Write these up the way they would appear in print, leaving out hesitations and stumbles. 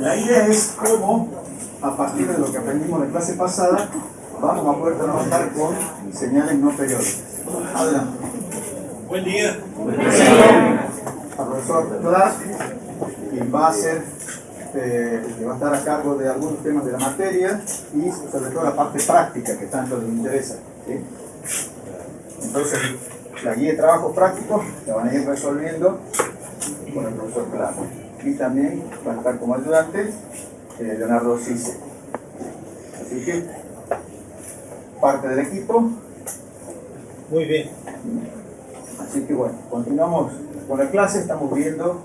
La idea es cómo, a partir de lo que aprendimos en la clase pasada, vamos a poder trabajar con señales no periódicas. Adelante. Buen día. Al profesor Clark, quien va a ser, que va a estar a cargo de algunos temas de la materia y sobre todo la parte práctica que tanto les interesa, ¿sí? Entonces, la guía de trabajos prácticos la van a ir resolviendo con el profesor Clark. Y también va a estar como ayudante Leonardo Cise. Así que, parte del equipo. Muy bien. Así que bueno, continuamos con la clase, estamos viendo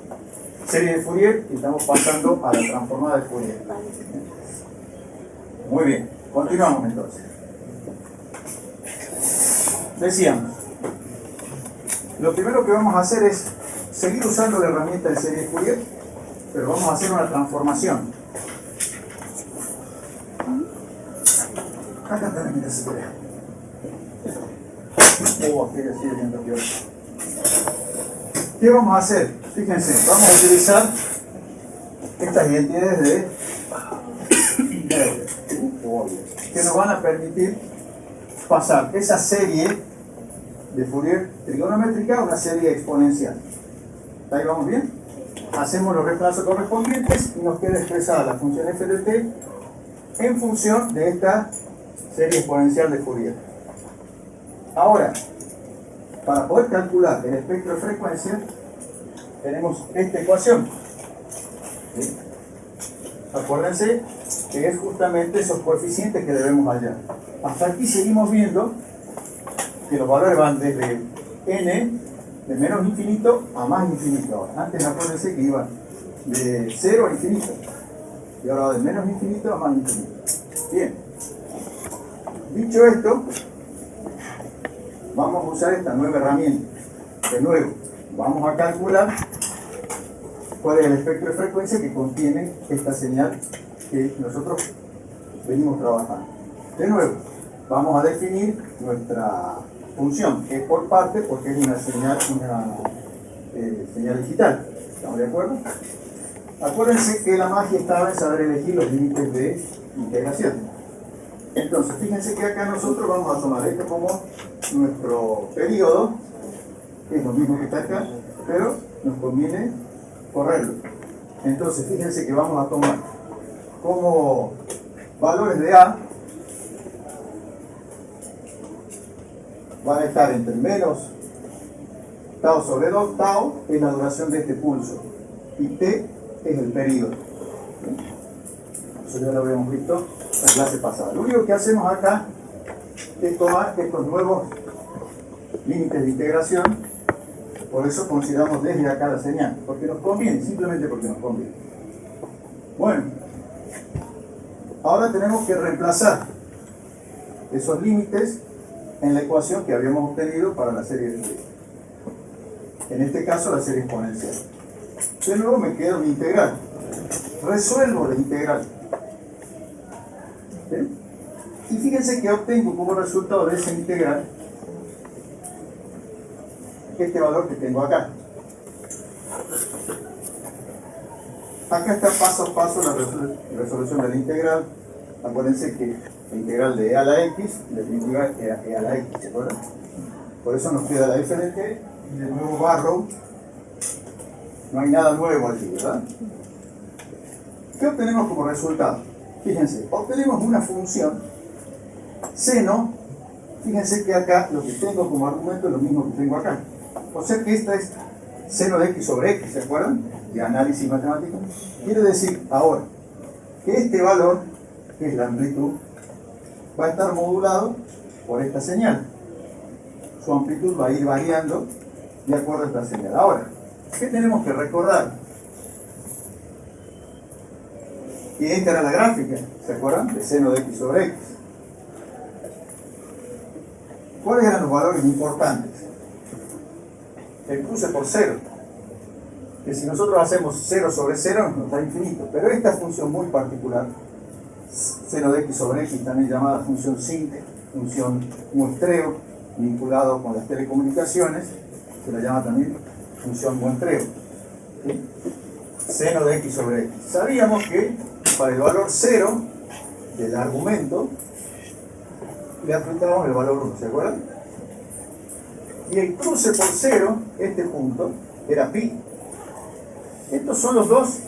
serie de Fourier y estamos pasando a la transformada de Fourier. Muy bien, continuamos entonces. Decíamos, lo primero que vamos a hacer es seguir usando la herramienta de serie de Fourier, pero vamos a hacer una transformación. Acá está la mitad se crea. ¿Qué vamos a hacer? Fíjense, vamos a utilizar estas identidades de que nos van a permitir pasar esa serie de Fourier trigonométrica a una serie exponencial. ¿Ahí vamos bien? Hacemos los reemplazos correspondientes y nos queda expresada la función f de t en función de esta serie exponencial de Fourier. Ahora, para poder calcular el espectro de frecuencia, tenemos esta ecuación. ¿Sí? Acuérdense que es justamente esos coeficientes que debemos hallar. Hasta aquí seguimos viendo que los valores van desde n, de menos infinito a más infinito. Ahora, antes acuérdense que iban de 0 a infinito. Y ahora va de menos infinito a más infinito. Bien. Dicho esto, vamos a usar esta nueva herramienta. De nuevo, vamos a calcular cuál es el espectro de frecuencia que contiene esta señal que nosotros venimos trabajando. De nuevo, vamos a definir nuestra función, que es por parte, porque es una señal digital. ¿Estamos de acuerdo? Acuérdense que la magia estaba en saber elegir los límites de integración. Entonces, fíjense que acá nosotros vamos a tomar esto como nuestro periodo, que es lo mismo que está acá, pero nos conviene correrlo. Entonces, fíjense que vamos a tomar como valores de A, van a estar entre menos tau sobre 2, tau es la duración de este pulso, y t es el periodo. Eso ya lo habíamos visto en la clase pasada. Lo único que hacemos acá es tomar estos nuevos límites de integración, por eso consideramos desde acá la señal, porque nos conviene, simplemente porque nos conviene. Bueno, ahora tenemos que reemplazar esos límites en la ecuación que habíamos obtenido para la serie de Fourier. En este caso la serie exponencial. De nuevo me queda mi integral. Resuelvo la integral. ¿Sí? Y fíjense que obtengo como resultado de esa integral este valor que tengo acá. Acá está paso a paso la resolución de la integral. Acuérdense que la integral de e a la x, en definitiva e a la x, ¿se acuerdan? Por eso nos queda la f de t y de nuevo barro. No hay nada nuevo allí, ¿verdad? ¿Qué obtenemos como resultado? Fíjense, obtenemos una función seno. Fíjense que acá lo que tengo como argumento es lo mismo que tengo acá. O sea que esta es seno de x sobre x, ¿se acuerdan? De análisis matemático. Quiere decir ahora que este valor, que es la amplitud, va a estar modulado por esta señal. Su amplitud va a ir variando de acuerdo a esta señal. Ahora, ¿qué tenemos que recordar? Que esta era la gráfica, ¿se acuerdan? De seno de x sobre x. ¿Cuáles eran los valores importantes? El cruce por 0. Que si nosotros hacemos 0 sobre 0 nos da infinito. Pero esta función muy particular, seno de x sobre x, también llamada función sinc, función muestreo, vinculado con las telecomunicaciones, se la llama también función muestreo. ¿Sí? seno de x sobre x. Sabíamos que para el valor 0 del argumento le aplicábamos el valor 1, ¿se acuerdan? Y el cruce por 0, este punto, era pi. Estos son los dos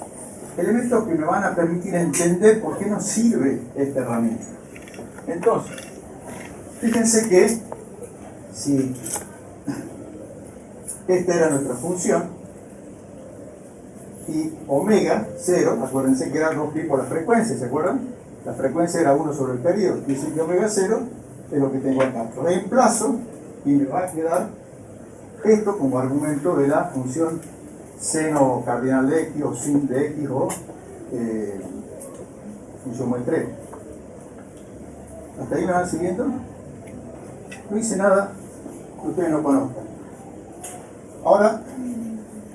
elementos que me van a permitir entender por qué nos sirve esta herramienta. Entonces, fíjense que si esta era nuestra función y omega 0, acuérdense que era 2pi por la frecuencia, ¿se acuerdan? La frecuencia era 1 sobre el periodo, y que omega 0 es lo que tengo acá. Reemplazo y me va a quedar esto como argumento de la función seno cardinal de x o sin de x o función muestreo. ¿Hasta ahí me van siguiendo? No hice nada que ustedes no conozcan. Ahora,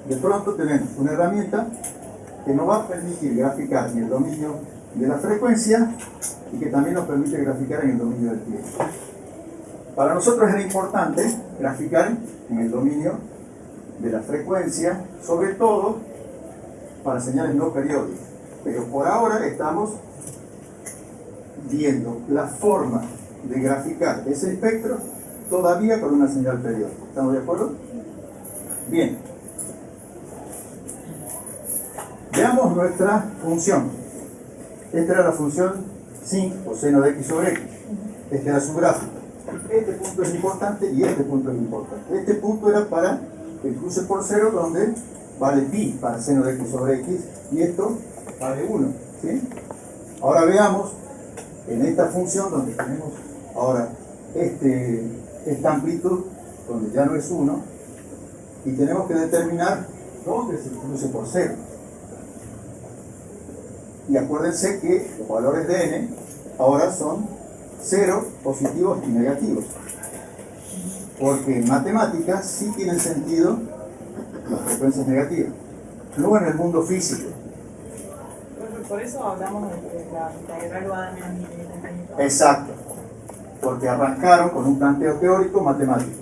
de pronto tenemos una herramienta que nos va a permitir graficar en el dominio de la frecuencia y que también nos permite graficar en el dominio del tiempo. Para nosotros era importante graficar en el dominio de la frecuencia, sobre todo para señales no periódicas. Pero por ahora estamos viendo la forma de graficar ese espectro todavía con una señal periódica. ¿Estamos de acuerdo? Bien. Veamos nuestra función. Esta era la función sin o seno de x sobre x. Este era su gráfico. Este punto es importante y este punto es importante. Este punto era para el cruce por 0 donde vale pi para seno de x sobre x y esto vale 1. ¿Sí? Ahora veamos en esta función donde tenemos ahora esta amplitud donde ya no es 1 y tenemos que determinar dónde es el cruce por 0. Y acuérdense que los valores de n ahora son 0, positivos y negativos. Porque en matemáticas sí tienen sentido las frecuencias negativas, no en el mundo físico. Por eso hablamos de la integral va a dar menos infinito. Exacto, porque arrancaron con un planteo teórico matemático,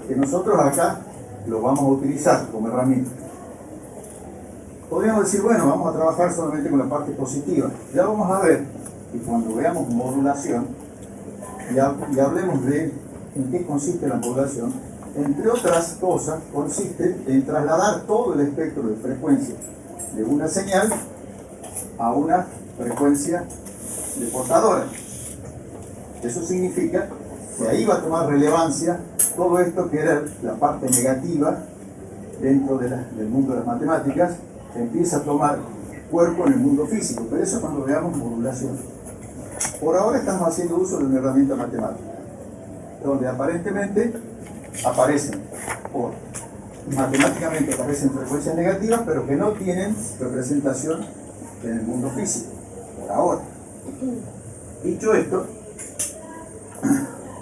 que nosotros acá lo vamos a utilizar como herramienta. Podríamos decir, bueno, vamos a trabajar solamente con la parte positiva. Ya vamos a ver, y cuando veamos modulación, y hablemos de en qué consiste la modulación, entre otras cosas, consiste en trasladar todo el espectro de frecuencia de una señal a una frecuencia de portadora. Eso significa que ahí va a tomar relevancia todo esto que era la parte negativa dentro del mundo de las matemáticas, empieza a tomar cuerpo en el mundo físico, pero eso cuando veamos modulación. Por ahora estamos haciendo uso de una herramienta matemática, donde aparentemente matemáticamente aparecen frecuencias negativas, pero que no tienen representación en el mundo físico, por ahora. Dicho esto,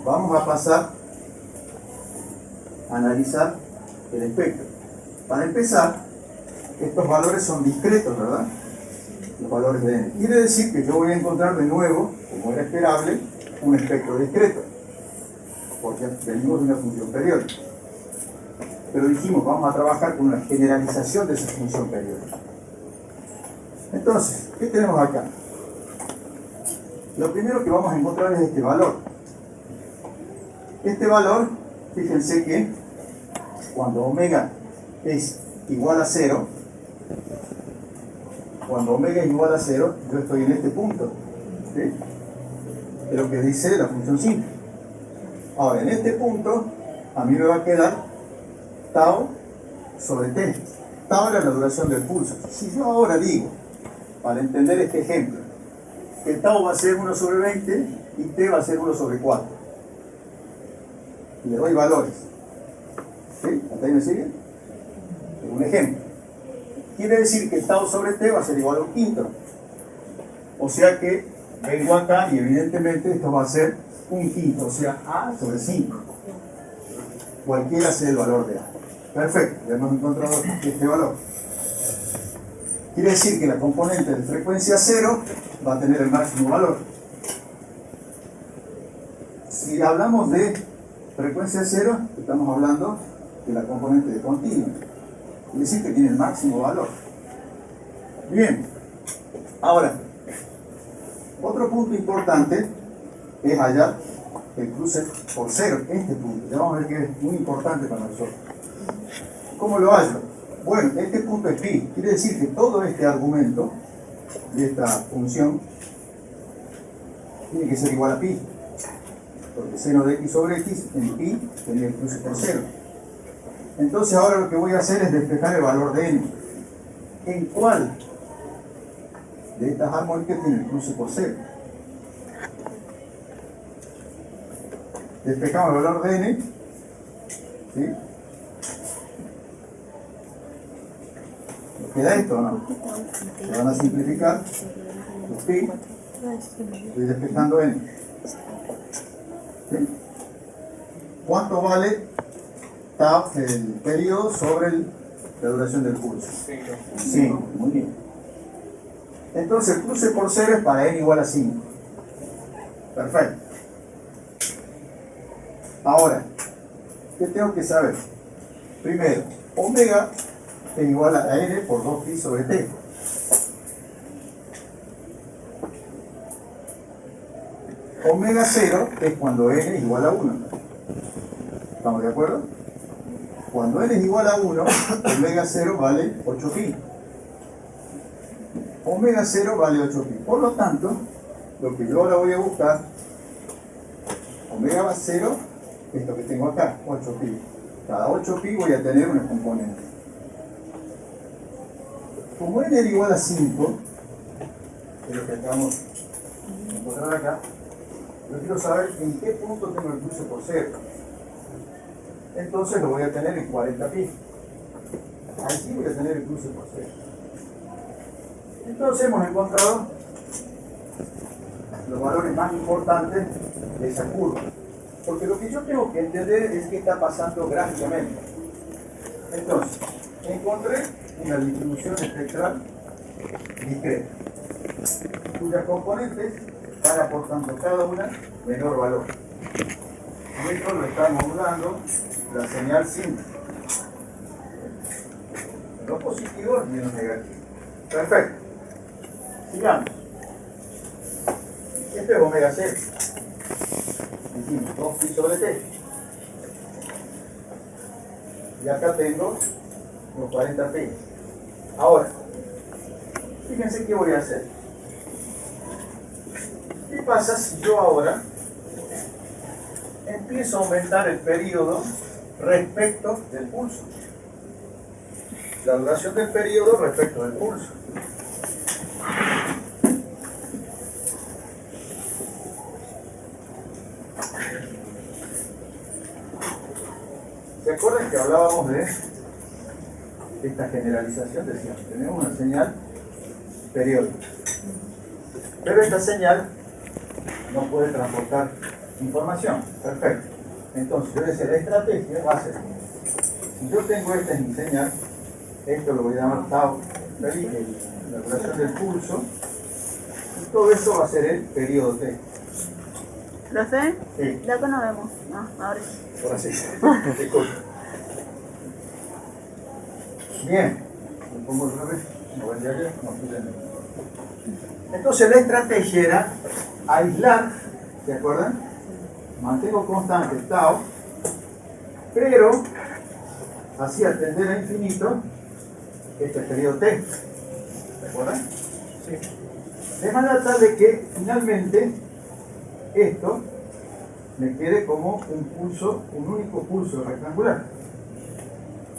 vamos a pasar a analizar el espectro. Para empezar, estos valores son discretos, ¿verdad? Los valores de n. Quiere decir que yo voy a encontrar de nuevo, como era esperable, un espectro discreto, porque venimos de una función periódica. Pero dijimos, vamos a trabajar con una generalización de esa función periódica. Entonces, ¿qué tenemos acá? Lo primero que vamos a encontrar es este valor. Este valor, fíjense que cuando omega es igual a 0, yo estoy en este punto, ¿sí? De lo que dice la función simple. Ahora, en este punto, a mí me va a quedar tau sobre t. Tau era la duración del pulso. Si yo ahora digo, para entender este ejemplo, que tau va a ser 1 sobre 20 y t va a ser 1 sobre 4. Y le doy valores. ¿Sí? ¿Hasta ahí me siguen? Es un ejemplo. Quiere decir que tau sobre t va a ser igual a un quinto. O sea que vengo acá y evidentemente esto va a ser un quinto, o sea, a sobre 5. Cualquiera sea el valor de a. Perfecto, ya hemos encontrado este valor. Quiere decir que la componente de frecuencia 0 va a tener el máximo valor. Si hablamos de frecuencia 0, estamos hablando de la componente de continuo. Quiere decir que tiene el máximo valor. Bien. Ahora, otro punto importante es hallar el cruce por cero, este punto. Ya vamos a ver que es muy importante para nosotros. ¿Cómo lo hallo? Bueno, este punto es pi. Quiere decir que todo este argumento de esta función tiene que ser igual a pi. Porque seno de x sobre x en pi tiene el cruce por cero. Entonces ahora lo que voy a hacer es despejar el valor de n. ¿En cuál de estas armónicas tiene el cruce por cero? Despejamos el valor de n, ¿sí? ¿Nos queda esto o no? Se van a simplificar los pi, estoy despejando n. ¿Sí? ¿Cuánto vale tau, el periodo sobre la duración del curso? 5, muy bien. Entonces el cruce por cero es para n igual a 5. Perfecto. Ahora, ¿qué tengo que saber? Primero, omega es igual a n por 2pi sobre t. Omega 0 es cuando n es igual a 1. ¿Estamos de acuerdo? Cuando n es igual a 1, omega 0 vale 8pi. Omega 0 vale 8pi. Por lo tanto, lo que yo ahora voy a buscar, omega 0 es lo que tengo acá, 8pi. Cada 8pi voy a tener una componente. Como n es igual a 5, que es lo que acabamos de encontrar acá, yo quiero saber en qué punto tengo el cruce por cero. Entonces lo voy a tener en 40pi. Aquí voy a tener el cruce por cero. Entonces hemos encontrado los valores más importantes de esa curva. Porque lo que yo tengo que entender es qué está pasando gráficamente. Entonces, encontré una distribución espectral discreta, cuyas componentes están aportando cada una menor valor. Y esto lo está modulando la señal síntoma. Los positivos y los negativos. Perfecto. Sigamos. Este es omega 0. Dijimos 2pi sobre t. Y acá tengo los 40pi. Ahora, fíjense qué voy a hacer. ¿Qué pasa si yo ahora empiezo a aumentar el periodo respecto del pulso? La duración del periodo respecto del pulso. ¿Se acuerdan que hablábamos de esta generalización? Decíamos, tenemos una señal periódica. Pero esta señal no puede transportar información. Perfecto. Entonces, yo decía, la estrategia va a ser, si yo tengo esta en mi señal, esto lo voy a llamar tau, la duración del pulso, y todo esto va a ser el periodo T. ¿Profe? Sí. De acá no vemos. No, ahora sí. Ahora sí. Disculpe. Bien. Me pongo otra vez. No voy a leer, no puse nada. Entonces la estrategia era aislar, ¿se acuerdan? Mantengo constante tau, pero hacía tender a infinito este periodo T. ¿Se acuerdan? Sí. De manera tal de que finalmente esto me quede como un pulso, un único pulso rectangular.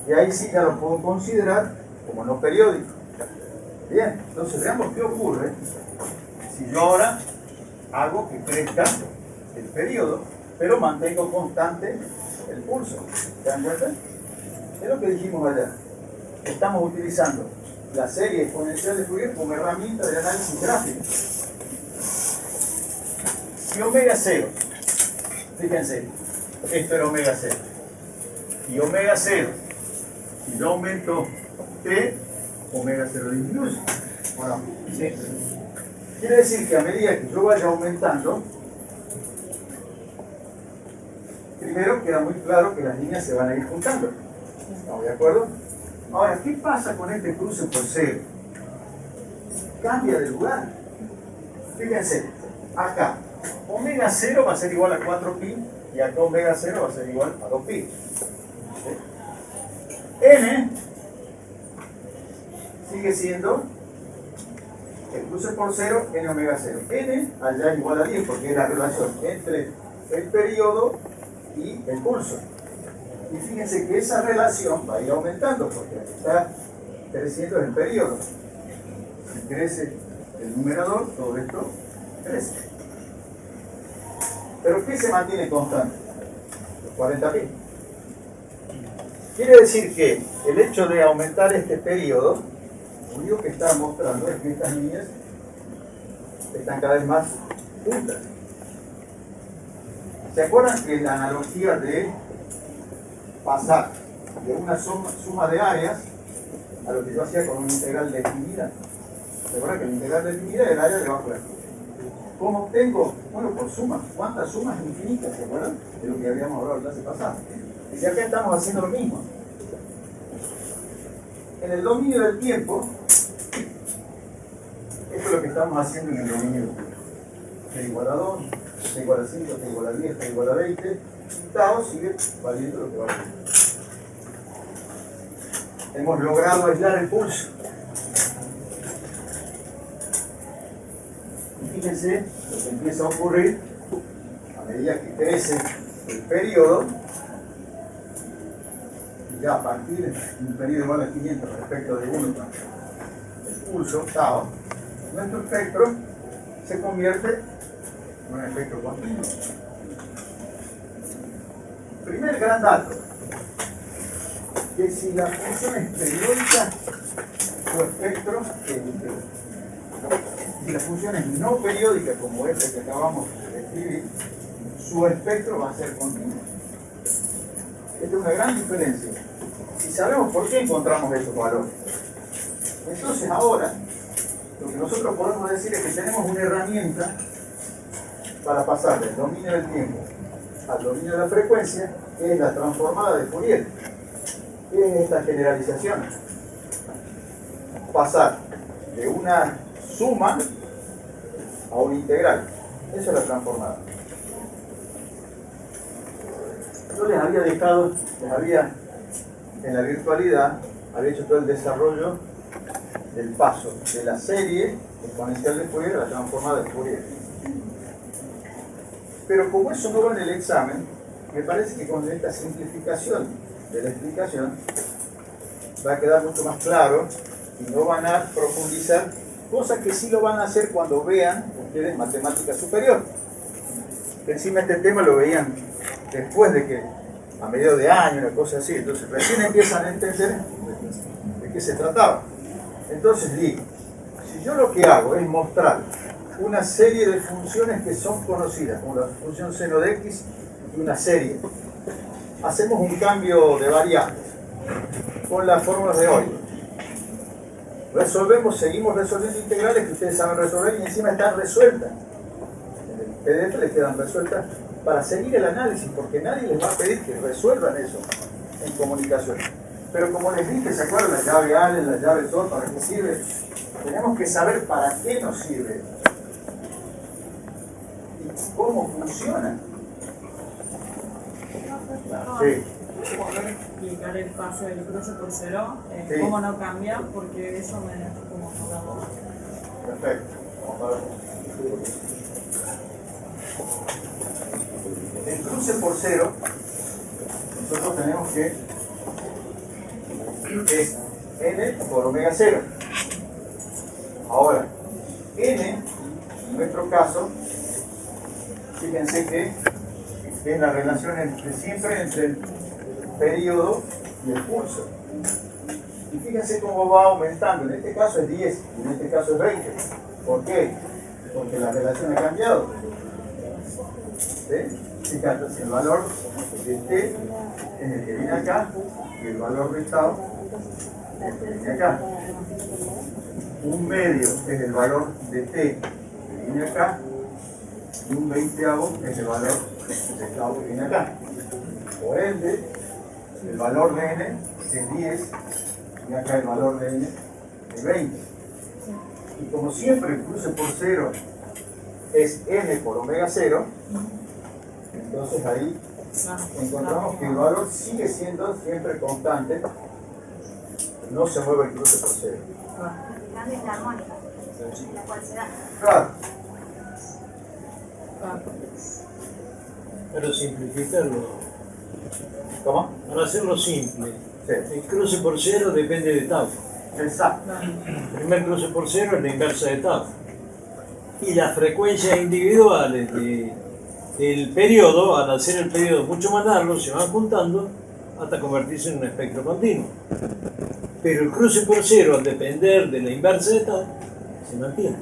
Y ahí sí ya lo puedo considerar como no periódico. Bien, entonces veamos qué ocurre si yo ahora hago que crezca el periodo, pero mantengo constante el pulso. ¿Se dan cuenta? Es lo que dijimos allá. Estamos utilizando la serie exponencial de Fourier como herramienta de análisis gráfico. Si omega 0, fíjense, esto era omega 0. Y omega 0, si yo aumento t, omega 0 disminuye. Bueno, ¿sí? Quiere decir que a medida que yo vaya aumentando, primero queda muy claro que las líneas se van a ir juntando. ¿Estamos de acuerdo? Ahora, ¿qué pasa con este cruce por cero? cambia de lugar. Fíjense, acá omega 0 va a ser igual a 4pi y acá omega 0 va a ser igual a 2pi. ¿Sí? N sigue siendo el cruce por 0, n omega 0. N allá es igual a 10 porque es la relación entre el periodo y el pulso. Y fíjense que esa relación va a ir aumentando porque está creciendo el periodo. Si crece el numerador, todo esto crece. ¿Pero qué se mantiene constante? Los 40.000. Quiere decir que el hecho de aumentar este periodo, lo único que está mostrando es que estas líneas están cada vez más juntas. ¿Se acuerdan que la analogía de pasar de una suma de áreas a lo que yo hacía con una integral definida? ¿Se acuerdan que la integral definida era el área debajo de la curva? ¿Cómo obtengo? Bueno, por sumas. ¿Cuántas sumas infinitas? ¿Se acuerdan? De lo que habíamos hablado la clase pasada. Y acá estamos haciendo lo mismo. En el dominio del tiempo, esto es lo que estamos haciendo en el dominio del tiempo. T igual a 2, T igual a 5, T igual a 10, T igual a 20. Tau sigue valiendo lo que vale. Hemos logrado aislar el pulso. Y fíjense lo que empieza a ocurrir a medida que crece el periodo. Ya a partir de un periodo igual a 500 respecto de 1, el pulso, tau, nuestro espectro se convierte en un espectro continuo. Primer gran dato, que si la función es periódica, su espectro es íntegro. Si la función es no periódica, como esta que acabamos de escribir, su espectro va a ser continuo. Esta es una gran diferencia. Y sabemos por qué encontramos estos valores. Entonces ahora, lo que nosotros podemos decir es que tenemos una herramienta para pasar del dominio del tiempo al dominio de la frecuencia, que es la transformada de Fourier. ¿Qué es esta generalización? Pasar de una suma a una integral. Eso es la transformada. Yo les había dejado, en la virtualidad, había hecho todo el desarrollo del paso de la serie exponencial de Fourier a la transformada de Fourier. Pero como eso no va en el examen, me parece que con esta simplificación de la explicación va a quedar mucho más claro y no van a profundizar, cosas que sí lo van a hacer cuando vean ustedes matemática superior. Encima este tema lo veían después de que, a mediados de año, una cosa así, entonces recién empiezan a entender de qué se trataba. Entonces digo, si yo lo que hago es mostrar una serie de funciones que son conocidas, como la función seno de x y una serie, hacemos un cambio de variables con las fórmulas de hoy. Seguimos resolviendo integrales que ustedes saben resolver y encima están resueltas. En el PDF les quedan resueltas para seguir el análisis, porque nadie les va a pedir que resuelvan eso en comunicación. Pero como les dije, ¿se acuerdan? La llave Allen, la llave Tor, ¿para qué sirve? Tenemos que saber para qué nos sirve y cómo funciona. Sí. Poder explicar el paso del cruce por 0, Sí. cómo no cambia, porque eso me deja como jugado. Perfecto. Vamos a ver. El cruce por 0, nosotros tenemos que es n por omega 0. Ahora, n, en nuestro caso, fíjense que es la relación siempre entre el periodo y el pulso. Y fíjense cómo va aumentando. En este caso es 10 y en este caso es 20. ¿Por qué? Porque la relación ha cambiado. ¿Sí? Fíjate, el valor de t es el que viene acá y el valor de tau es el que viene acá. Un medio es el valor de t que viene acá y un 20avo es el valor de tau que viene acá. Por ende, el valor de n es 10 y acá el valor de n es 20. Y como siempre el cruce por cero es n por omega 0, entonces ahí encontramos que el valor sigue siendo siempre constante, no se mueve el cruce por cero. Es la armónica, en la cual se da. Claro, Para simplificarlo, ¿cómo? para hacerlo simple, Sí, el cruce por cero depende de tau. exacto. El primer cruce por cero es la inversa de tau. Y las frecuencias individuales del periodo, al hacer el periodo mucho más largo, se van juntando hasta convertirse en un espectro continuo. Pero el cruce por cero, al depender de la inversa de tau, se mantiene.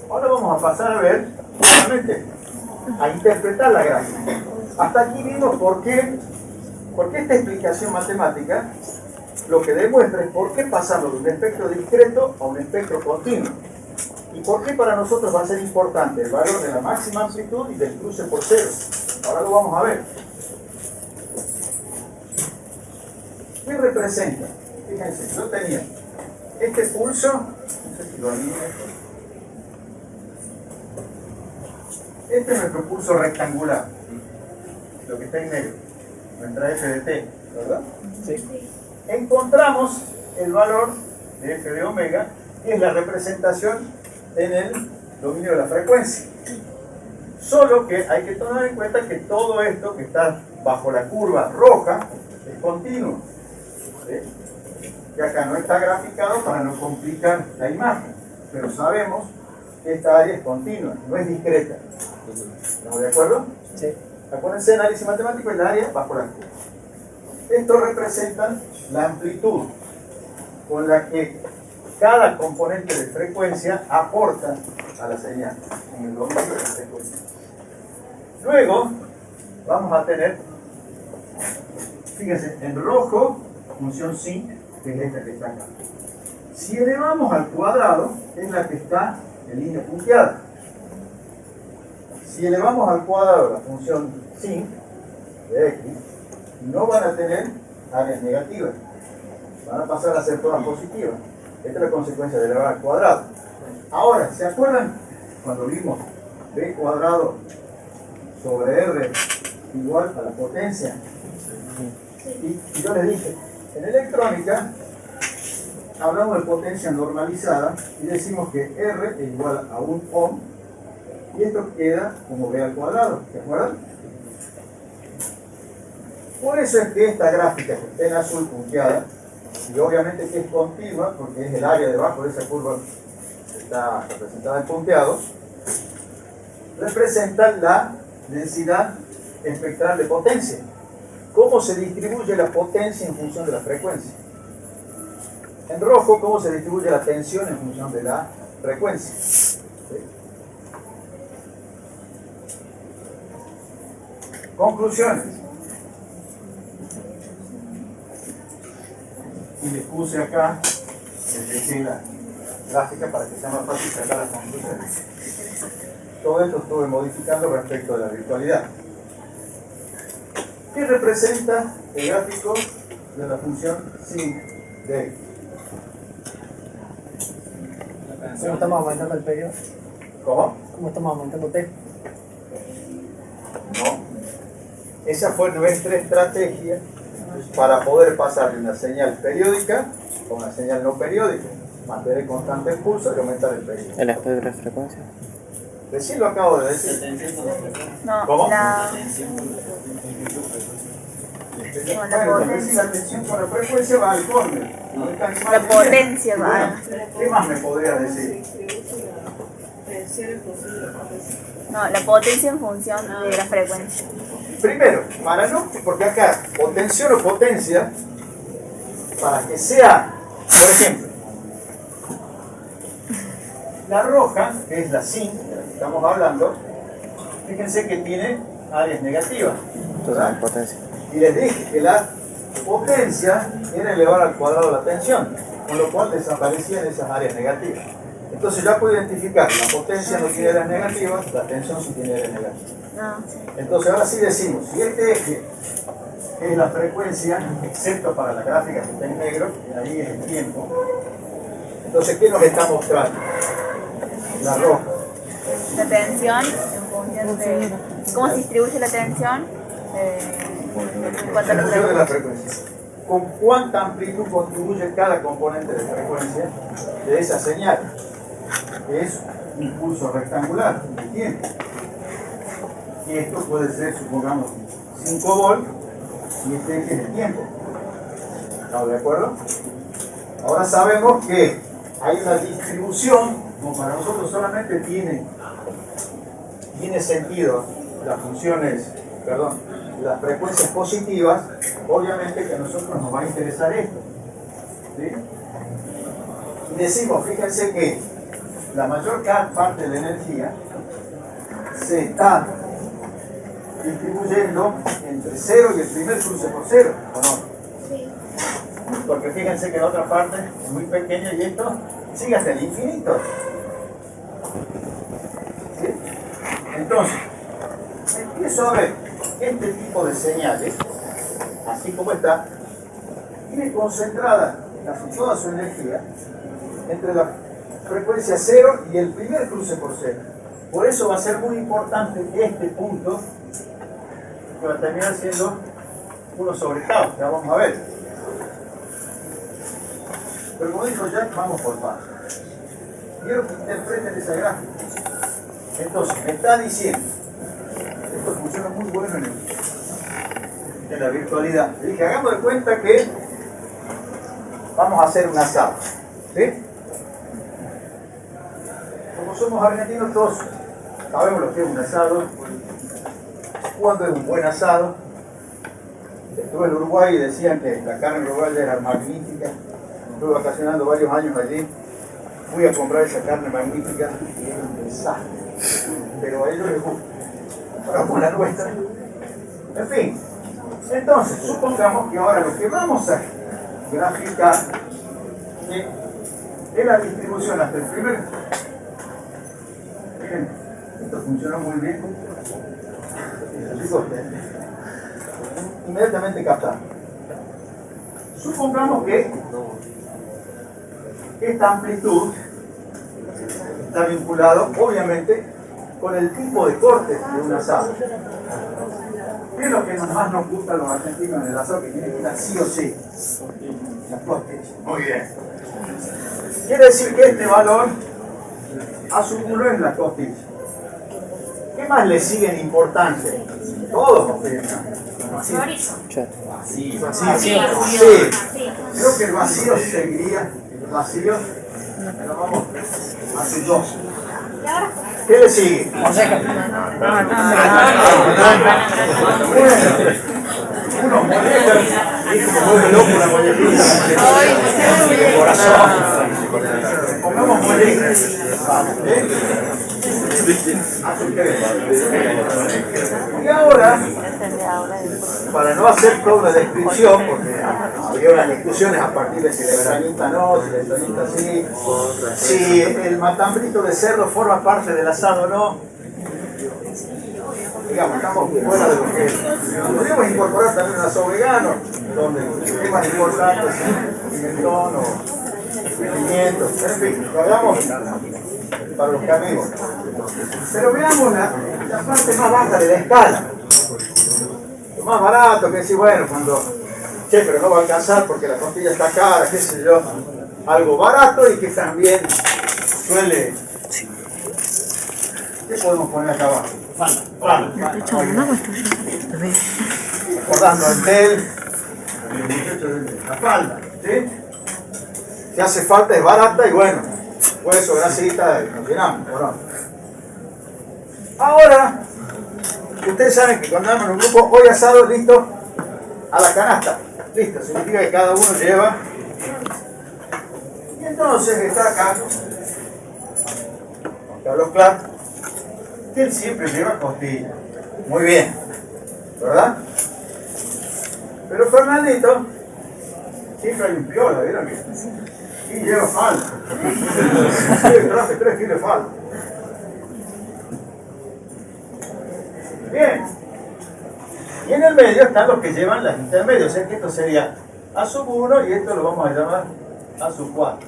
Ahora vamos a pasar a ver, justamente, a interpretar la gráfica. Hasta aquí vimos por qué esta explicación matemática lo que demuestra es por qué pasamos de un espectro discreto a un espectro continuo. Y por qué para nosotros va a ser importante el valor de la máxima amplitud y del cruce por cero. Ahora lo vamos a ver. ¿Qué representa? Fíjense, yo tenía este pulso, no sé si lo alineo esto. Este es nuestro pulso rectangular, lo que está en negro, nuestra f de t, ¿verdad? Sí. Encontramos el valor de f de omega, que es la representación en el dominio de la frecuencia. Solo que hay que tomar en cuenta que todo esto que está bajo la curva roja es continuo. ¿Sí? Que acá no está graficado para no complicar la imagen, pero sabemos que esta área es continua, no es discreta. ¿Estamos de acuerdo? Sí. Acuérdense, análisis matemático es el área bajo la curva. Esto representa la amplitud con la que cada componente de frecuencia aporta a la señal en el dominio de la frecuencia. Luego vamos a tener, fíjense, en rojo, función sin, que es esta que está acá. Si elevamos al cuadrado, es la que está en línea punteada. Si elevamos al cuadrado la función sin de x, no van a tener áreas negativas, van a pasar a ser todas positivas. Esta es la consecuencia de elevar al cuadrado. Ahora, ¿se acuerdan cuando vimos b cuadrado sobre r igual a la potencia? Y yo les dije, en electrónica hablamos de potencia normalizada y decimos que r es igual a un ohm y esto queda como b al cuadrado, ¿se acuerdan? Por eso es que esta gráfica que está en azul punteada, y obviamente que es continua, porque es el área debajo de esa curva que está representada en punteado, representa la densidad espectral de potencia. ¿Cómo se distribuye la potencia en función de la frecuencia? En rojo, ¿cómo se distribuye la tensión en función de la frecuencia? ¿Sí? Conclusiones. Y les puse acá, les dejé la gráfica para que sea más fácil sacar las conclusiones. Todo esto estuve modificando respecto a la virtualidad. ¿Qué representa el gráfico de la función sin de x? ¿Cómo estamos aumentando el periodo? ¿Cómo? ¿Cómo estamos aumentando T? No. Esa fue nuestra estrategia para poder pasar de una señal periódica a una señal no periódica. Mantener constante el pulso y aumentar el periodo. ¿El espectro de frecuencia? Recién lo acabo de decir. No, ¿Cómo? la La tensión con la frecuencia va al córner. La potencia va. ¿Qué más me podría decir? No, la potencia en función de la frecuencia. Primero, para no, porque acá, potención o potencia, para que sea, por ejemplo, la roja, que es la sin, de la que estamos hablando, fíjense que tiene áreas negativas. Entonces, la potencia. Y les dije que la potencia era elevar al cuadrado la tensión, con lo cual desaparecían esas áreas negativas. Entonces ya puedo identificar, la potencia no tiene áreas negativas, la tensión sí tiene áreas negativas. No. Entonces ahora sí decimos, si este eje es la frecuencia, excepto para la gráfica que está en negro, y ahí es el tiempo, Entonces, ¿qué nos está mostrando? La roja. La tensión en función de cómo se distribuye la tensión en cuanto a la En función de la frecuencia. frecuencia. ¿Con cuánta amplitud contribuye cada componente de frecuencia de esa señal? Que es un impulso rectangular de tiempo. Y esto puede ser, supongamos, 5 volts y este eje es el tiempo. ¿Estamos de acuerdo? Ahora sabemos que hay una distribución, como para nosotros solamente tiene sentido las funciones, perdón, las frecuencias positivas, obviamente que a nosotros nos va a interesar esto. ¿Sí? Y decimos, fíjense que la mayor parte de la energía se está distribuyendo entre 0 y el primer cruce por 0, ¿o no? Porque fíjense que la otra parte es muy pequeña y esto sigue hasta el infinito. ¿Sí? Entonces, empiezo a ver este tipo de señales, así como está, tiene concentrada casi toda su energía entre la frecuencia 0 y el primer cruce por 0. Por eso va a ser muy importante este punto, que va a terminar siendo 1 sobre tau, ya vamos a ver. Pero como dijo Jack, vamos por partes. Quiero que interpreten esa gráfica. Entonces, me está diciendo, esto funciona muy bueno en la virtualidad. Le dije, hagamos de cuenta que vamos a hacer un asado. ¿Sí? Como somos argentinos, todos sabemos lo que es un asado, cuándo es un buen asado. Estuve en Uruguay y decían que la carne uruguaya era magnífica. Estuve vacacionando varios años allí. Fui a comprar esa carne magnífica y era un desastre. Pero a ellos les gusta. Para con la nuestra. En fin. Entonces, supongamos que ahora lo que vamos a graficar es la distribución hasta el primer. Miren, esto funciona muy bien. Inmediatamente captar. Supongamos que esta amplitud está vinculado, obviamente, con el tipo de corte de un asado. ¿Qué es lo que más nos gusta a los argentinos en el asado? Que tiene que estar sí o sí. La costilla. Muy bien. Quiere decir que este valor a su culo es la costilla. ¿Qué más le siguen importante? Todos ustedes. Chorizo. Sí. Creo que el vacío seguiría. El vacío. Pero vamos a sus dos. Y ahora, ¿Qué le sigue? Unos molletas. Dijo que vuelve loco una molletita. El corazón. Pongamos molletas. Y ahora, para no hacer toda una descripción, porque había unas discusiones a partir de si la veranita no, si la veranita sí, si el matambrito de cerdo forma parte del asado o no. Digamos, estamos fuera de lo que podríamos incorporar también un asado vegano, donde los temas importantes son pimentón o pimiento, en fin, lo hagamos para los amigos. Pero veamos la parte más baja de la escala. Lo más barato, que decir, bueno, cuando, che, pero no va a alcanzar porque la costilla está cara, qué sé yo. Algo barato y que también suele. ¿Qué podemos poner acá abajo? Falda. Recordando el tel, el muchacho de la falda, ¿sí? Si hace falta es barata y bueno, hueso, grasita, nos llenamos, ¿o no? Ahora, ustedes saben que cuando andamos en un grupo, hoy asado, listo, a la canasta. Listo, significa que cada uno lleva. Y entonces está acá, Juan Carlos Clark, que él siempre lleva costilla. Muy bien, ¿verdad? Pero Fernandito, siempre hay un piola, ¿vieron? Y lleva falda. Traje 3 kilos de falda. Bien. Y en el medio están los que llevan las intermedias. O sea que esto sería A sub 1 y esto lo vamos a llamar A sub 4.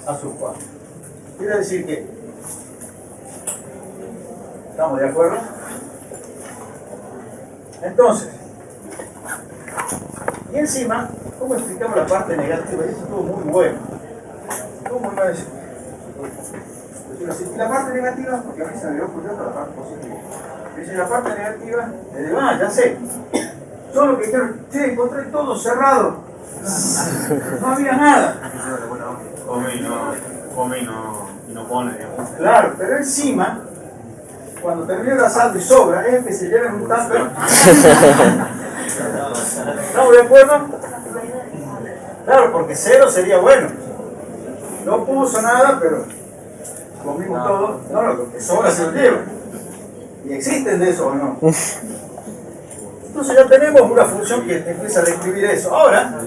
a sub 4. Quiere decir que, ¿estamos de acuerdo? Entonces, y encima, ¿cómo explicamos la parte negativa? Eso estuvo muy bueno. Estuvo muy bueno. Y la parte negativa, porque a mí se me había ocurrido la parte positiva. Dice la parte negativa, le digo, ya sé. Solo que dijeron, che, encontré todo cerrado. No había nada. Come y no pone, digamos. Claro, pero encima, cuando termine el asado y sobra, es que se lleven un tupper. ¿Estamos de acuerdo? Claro, porque cero sería bueno. No puso nada, pero comimos todo. No, lo que sobra se lo lleva. ¿Y existen de eso o no? Entonces ya tenemos una función que te empieza a describir eso. Ahora,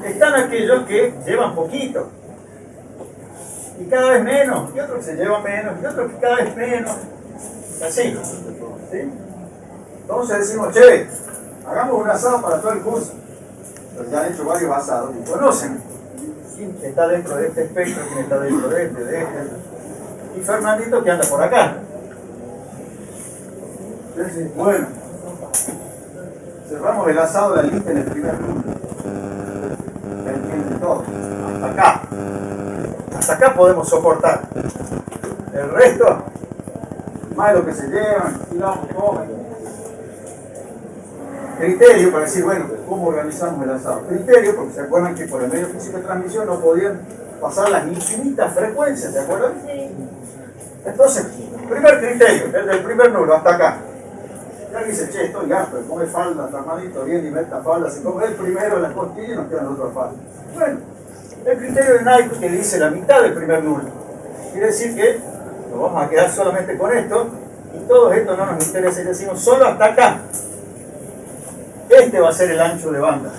están aquellos que llevan poquito. Y cada vez menos. Y otros que se llevan menos. Y otros que cada vez menos. Así. ¿Sí? Entonces decimos, che, hagamos un asado para todo el curso. Pero ya han hecho varios asados y conocen quién está dentro de este espectro, quién está dentro de este. Y Fernandito que anda por acá. Entonces, bueno, cerramos el asado de la lista en el primer número. Ya entienden todo. Hasta acá podemos soportar. El resto, más de lo que se llevan, tiramos, comen. Criterio para decir, bueno, ¿cómo organizamos el asado? Criterio, porque se acuerdan que por el medio físico de transmisión no podían pasar las infinitas frecuencias, ¿se acuerdan? Sí. Entonces, primer criterio, el del primer nulo, hasta acá. Ya dice, che, estoy harto de comer falda, Fernandito, bien y meta falda, se come el primero en la costilla y nos quedan los otros faldas. Bueno, el criterio de Nike que dice la mitad del primer nulo. Quiere decir que nos vamos a quedar solamente con esto y todo esto no nos interesa y decimos solo hasta acá. Este va a ser el ancho de banda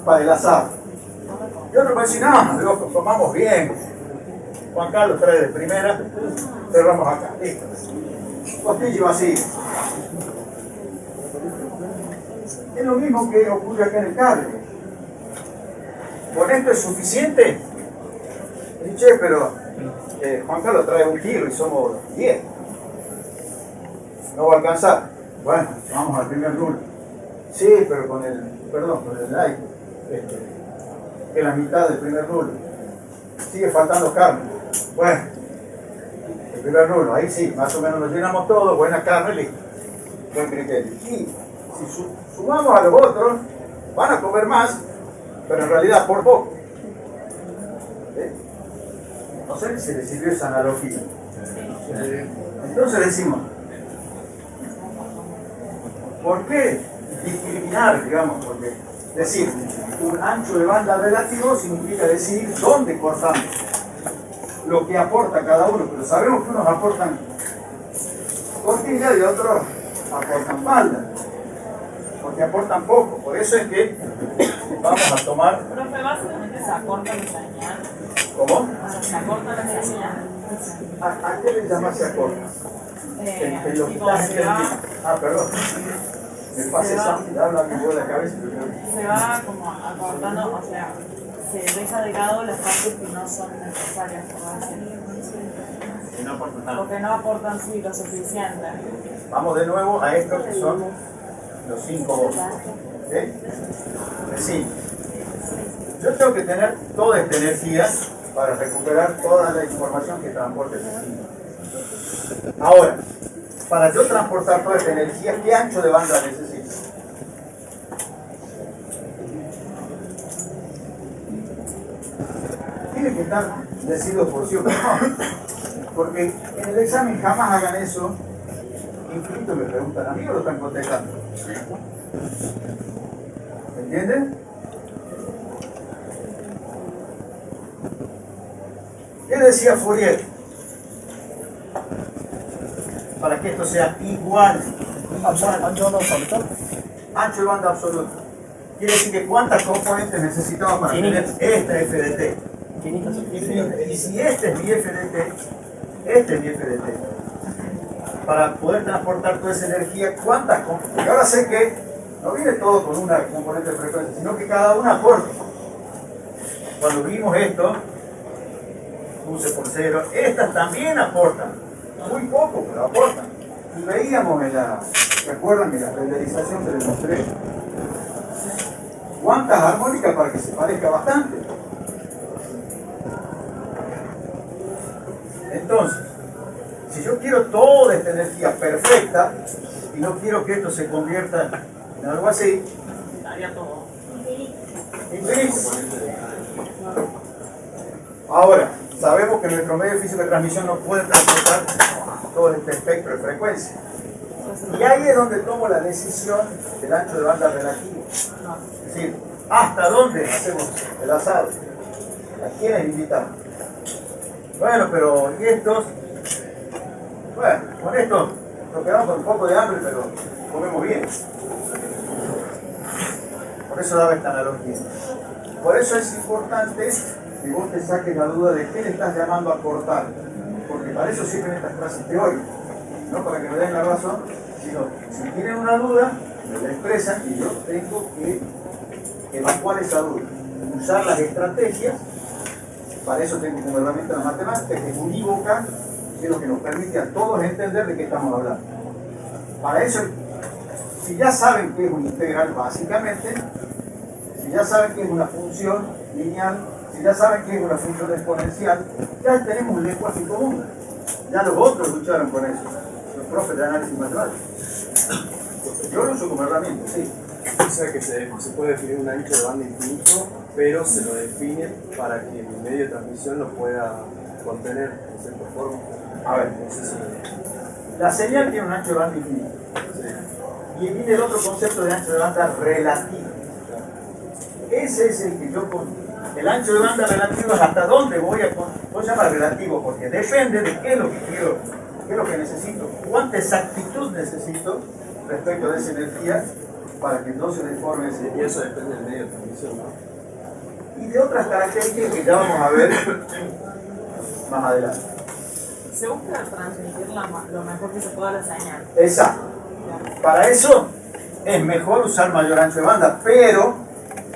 para el asado. Y otro va a decir, no, loco, tomamos bien. Juan Carlos trae de primera, cerramos acá. Listo. Costilla vacía. Es lo mismo que ocurre acá en el cable. ¿Con esto es suficiente? Che, pero Juan Carlos trae 1 kilo y somos 10. No va a alcanzar. Bueno, vamos al primer nulo. Sí, pero con el like, que es la mitad del primer nulo. Sigue faltando carne. Bueno, el primer nulo, ahí sí, más o menos lo llenamos todo, buena carne, listo. Buen criterio. Y si sumamos a los otros, van a comer más, pero en realidad por poco. No sé si les sirvió esa analogía. Entonces decimos, ¿por qué discriminar, digamos? Porque decir un ancho de banda relativo significa decir dónde cortamos, lo que aporta cada uno, pero sabemos que unos aportan costilla y otros aportan falda, porque aportan poco. Por eso es que vamos a tomar. Profe, básicamente se acorta la señal. ¿Cómo? Se acorta la señal. ¿A qué le llamas se acorta? En lo que estás entendiendo. Perdón. Me pasa esa habla mi voz de la cabeza. Se va como acortando, o sea, se deja de lado las partes que no son necesarias, por decirlo. Y no aporta nada. Porque no aportan sí lo suficiente. Vamos de nuevo a estos que son los 5 votos. ¿Ok? Decimos, yo tengo que tener toda esta energía para recuperar toda la información que transporte el sistema. Ahora, para yo transportar toda esta energía, ¿qué ancho de banda necesito? Tiene que estar decidido por sí o por no. Porque en el examen jamás hagan eso. Infinito me preguntan, ¿a mí o lo están contestando? ¿Entienden? ¿Qué decía Fourier? Para que esto sea igual. Ancho de absoluto. Ancho de banda absoluto. Quiere decir que cuántas componentes necesitamos para tener esta FDT. Y si este es mi FDT, este es mi FDT. Para poder transportar toda esa energía, ¿cuántas componentes? Y ahora sé que No viene todo con una componente de frecuencia, sino que cada una aporta. Cuando vimos esto, puse por cero, estas también aportan. Muy poco, pero aportan. Y veíamos recuerdan que la renderización que les mostré, cuántas armónicas para que se parezca bastante. Entonces, si yo quiero toda esta energía perfecta y no quiero que esto se convierta en algo así, Daría todo. infinito. Ahora, sabemos que nuestro medio físico de transmisión no puede transportar todo este espectro de frecuencia. Y ahí es donde tomo la decisión del ancho de banda relativo. Es decir, ¿hasta dónde hacemos el asado? ¿A quiénes invitamos? Bueno, pero ¿y estos? Bueno, con esto nos quedamos con un poco de hambre, pero comemos bien. Por eso daba esta analogía. Por eso es importante que vos te saques la duda de qué le estás llamando a cortar. Porque para eso sirven estas clases teóricas. No para que me den la razón, sino si tienen una duda, me la expresan y yo tengo que evacuar esa duda. Usar las estrategias. Para eso tengo como herramienta la matemática, que es unívoca, que es lo que nos permite a todos entender de qué estamos hablando. Para eso, si ya saben qué es un integral básicamente, si ya saben qué es una función lineal, si ya saben qué es una función exponencial, ya tenemos un lenguaje común. Ya los otros lucharon con eso, los profes de análisis matemático. Yo lo uso como herramienta, sí. O sea que se puede definir un ancho de banda infinito, pero se lo define para que el medio de transmisión lo pueda contener de cierta forma. A ver, No sé si... la señal tiene un ancho de banda infinito. Sí. Y viene el otro concepto de ancho de banda relativo. Ese es el que yo pongo. El ancho de banda relativo es hasta dónde voy a poner. Voy a llamar relativo porque depende de qué es lo que quiero, qué es lo que necesito, cuánta exactitud necesito respecto de esa energía para que no se deforme ese. Y eso depende del medio de transmisión, ¿no? Y de otras características que ya vamos a ver más adelante. Se busca transmitir lo mejor que se pueda la señal. Exacto. Para eso es mejor usar mayor ancho de banda, pero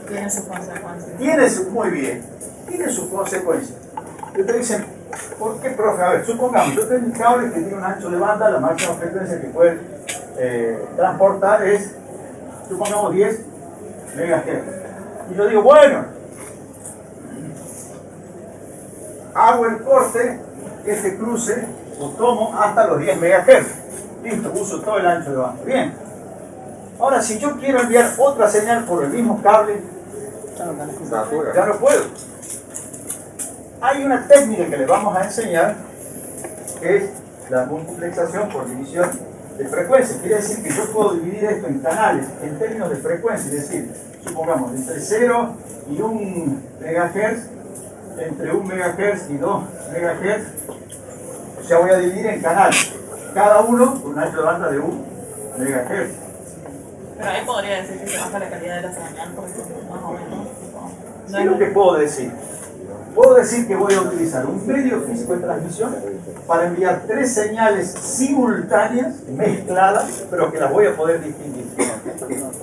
Tiene sus consecuencias. tiene sus consecuencias. Y ustedes dicen, ¿por qué, profe? A ver, supongamos, yo tengo un cable que tiene un ancho de banda, la máxima frecuencia que puede transportar es, supongamos, 10 MHz. Y yo digo, bueno, hago el corte, este cruce, lo tomo hasta los 10 MHz. Listo, uso todo el ancho de banda. Bien. Ahora, si yo quiero enviar otra señal por el mismo cable, ya no puedo. Hay una técnica que les vamos a enseñar, que es la multiplexación por división de frecuencia. Quiere decir que yo puedo dividir esto en canales, en términos de frecuencia. Es decir, supongamos, entre 0 y 1 MHz, entre 1 MHz y 2 MHz, o sea, voy a dividir en canales, cada uno con un ancho de banda de 1 MHz. Pero ahí podría decir que se baja la calidad de la señal, por ejemplo, más o menos. No ¿Qué es lo que puedo decir? Puedo decir que voy a utilizar un medio físico de transmisión para enviar 3 señales simultáneas, mezcladas, pero que las voy a poder distinguir.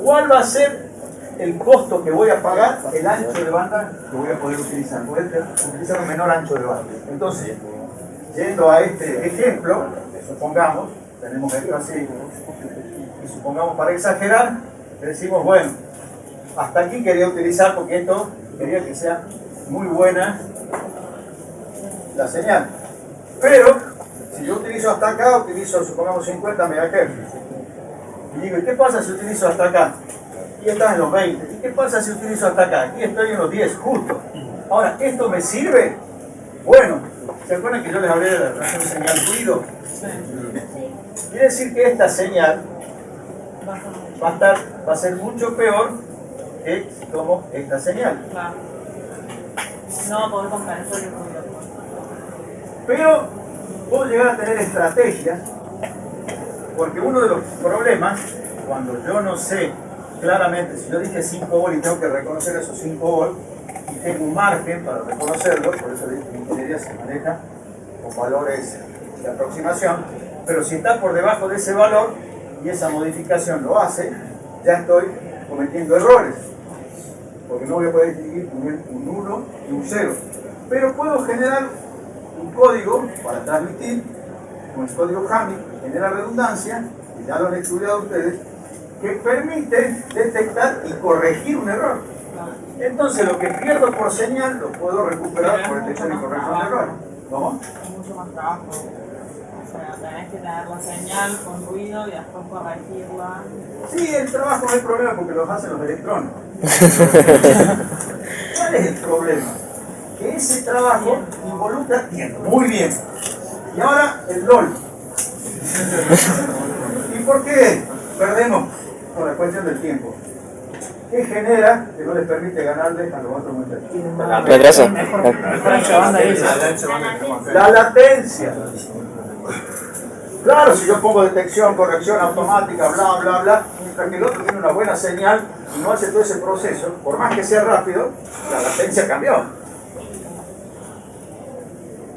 ¿Cuál va a ser el costo que voy a pagar? El ancho de banda que voy a poder utilizar. Voy a utilizar un menor ancho de banda. Entonces, yendo a este ejemplo, supongamos, tenemos esto así, y supongamos para exagerar, decimos, bueno, hasta aquí quería utilizar porque esto quería que sea muy buena la señal. Pero, si yo utilizo hasta acá, utilizo, supongamos, 50 MHz. Y digo, ¿y qué pasa si utilizo hasta acá? Y estás en los 20. ¿Y qué pasa si utilizo hasta acá? Aquí estoy en los 10, justo. Ahora, ¿esto me sirve? Bueno, ¿se acuerdan que yo les hablé de la relación señal-ruido? Quiere decir que esta señal va a ser mucho peor que si tomo esta señal. Claro. No va a poder compensar el ruido. Pero puedo llegar a tener estrategias, porque uno de los problemas, cuando yo no sé claramente, si yo dije 5 volts y tengo que reconocer esos 5 volts, y tengo un margen para reconocerlo, por eso la ingeniería se maneja con valores de aproximación, pero si está por debajo de ese valor y esa modificación lo hace, ya estoy cometiendo errores, porque no voy a poder distinguir un 1 y un 0. Pero puedo generar un código para transmitir, un código Hamming, que genera redundancia, y ya lo han estudiado ustedes, que permite detectar y corregir un error. Entonces lo que pierdo por señal lo puedo recuperar por detección y corrección de error. ¿Cómo? Es mucho más trabajo. O sea, tenés que tener la señal con ruido y después corregirla. Sí, el trabajo no es problema porque lo hacen los electrónicos. ¿Cuál es el problema? Que ese trabajo involucra tiempo. Muy bien. Y ahora el LOL. ¿Y por qué perdemos por la cuestión del tiempo? ¿Qué genera que no les permite ganarle a los otros muchachos? Retraso. La latencia. Claro, si yo pongo detección, corrección automática, bla, bla, bla, mientras que el otro tiene una buena señal y no hace todo ese proceso, por más que sea rápido, la latencia cambió.